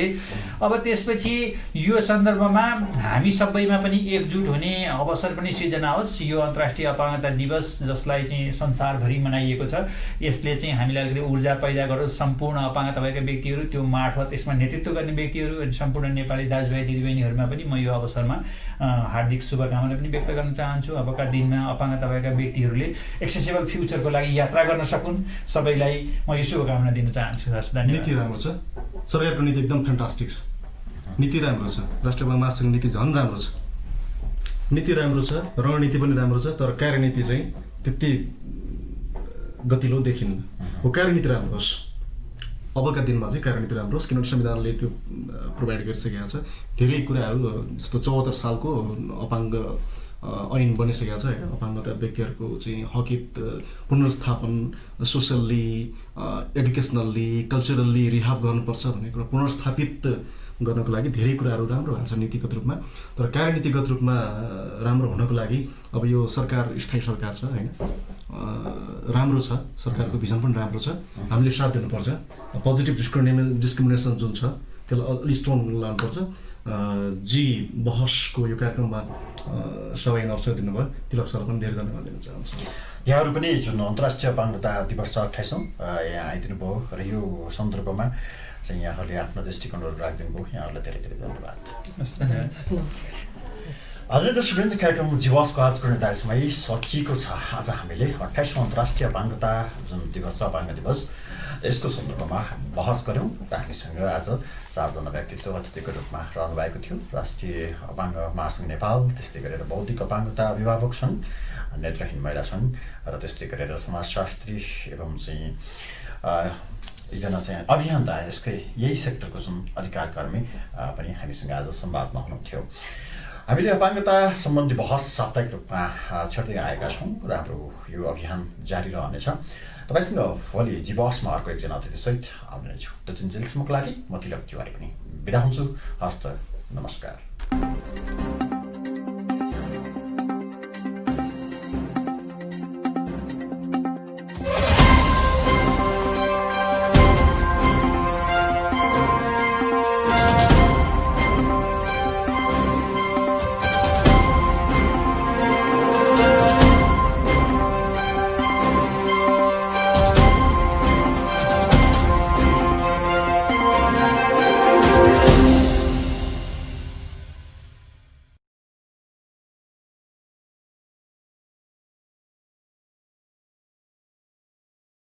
S2: अब त्यसपछि यो सन्दर्भमा हामी सबैमा पनि एकजुट हुने अवसर पनि सृजना होस् यो अन्तर्राष्ट्रिय अपाङ्गता दिवस जसलाई चाहिँ संसारभरि मनाइएको छ यसले चाहिँ हामीलाई अलिकति ऊर्जा पैदा गरोस् सम्पूर्ण अपाङ्गता भएका व्यक्तिहरू त्यो मार्फत यसमा नेतृत्व गर्ने व्यक्तिहरू अनि सम्पूर्ण नेपाली दाजुभाइ दिदीबहिनीहरूमा पनि म यो अवसरमा हार्दिक शुभकामना पनि व्यक्त गर्न चाहन्छु अबका दिनमा अपाङ्गता भएका व्यक्तिहरूले एक्सेसिबल फ्युचरको लागि यात्रा गर्न सकुन् सबैलाई म यो शुभकामना दिन चाहन्छु हस् धन्यवाद
S4: नीति राम्रो छ सरकारको नीति एकदम फ्यान्टास्टिक छ नीति राम्रो छ राष्ट्रिय अपाङ्ग महासङ्घ नीति झन् राम्रो छ नीति राम्रो छ रणनीति पनि राम्रो छ तर कार्यनीति चाहिँ त्यति गतिलो देखिन्न हो कार्यनीति राम्रो होस् अबका दिनमा चाहिँ कार्यनीति राम्रो होस् किनभने संविधानले त्यो प्रोभाइड गरिसकेको छ धेरै कुराहरू जस्तो 74 सालको अपाङ्ग ऐन बनिसकेको छ होइन अपाङ्गता व्यक्तिहरूको चाहिँ हकित पुनर्स्थापन सोसियल्ली एडुकेसनल्ली कल्चरल्ली रिहाफ गर्नुपर्छ भन्ने कुरा पुनर्स्थापित गर्नको लागि धेरै कुराहरू राम्रो भएको छ नीतिगत रूपमा तर कार्यनीतिगत रूपमा राम्रो हुनको लागि अब यो सरकार स्थायी सरकार छ होइन राम्रो छ सरकारको भिजन पनि राम्रो छ हामीले साथ दिनुपर्छ पोजिटिभ डिस्क्रिमिनेसन जुन छ त्यसलाई अलिक स्ट्रङ लानुपर्छ जी बहसको यो कार्यक्रममा सबैले अवसर दिनुभयो तिलक सरलाई पनि धेरै धन्यवाद दिन चाहन्छु
S1: यहाँहरू पनि जुन अन्तर्राष्ट्रिय अपाङ्गता दिवस छ 28औं यहाँ आइदिनु भयो र यो सन्दर्भमा चाहिँ यहाँहरूले आफ्नो दृष्टिकोणहरू राखिदिनु भयो यहाँहरूलाई धेरै धेरै धन्यवाद
S2: धन्यवाद
S1: आदरणीय दर्शकवृन्द, कार्यक्रम जीवासको आजको निर्धारित समय सकिएको छ। आज हामीले 28औं अन्तर्राष्ट्रिय अपाङ्गता जुन दिवस छ, अपाङ्ग दिवस, यसको सन्दर्भमा बहस गऱ्यौँ र हामीसँग आज 4 जना व्यक्तित्व अतिथिको रूपमा रहनुभएको थियो। राष्ट्रिय अपाङ्ग महासङ्घ नेपाल, त्यस्तै गरेर बौद्धिक अपाङ्गता अभिभावक सङ्घ, नेत्रहीन महिला सङ्घ र त्यस्तै गरेर समाजशास्त्री एवं चाहिँ एकजना चाहिँ अभियन्ता, यसकै यही सेक्टरको जुन अधिकार कर्मी पनि हामीसँग आज संवादमा हुनुहुन्थ्यो। हामीले अपाङ्गता सम्बन्धी बहस साप्ताहिक रूपमा छेड्दै आएका छौँ र हाम्रो यो अभियान जारी रहनेछ। तपाईँसँग भोलि जीवासमा अर्को एकजना अतिथिसहित आउने छु। त्यतिन्जेलसम्मको लागि म तिलक तिवारी पनि बिदा हुन्छु। हस्त, नमस्कार।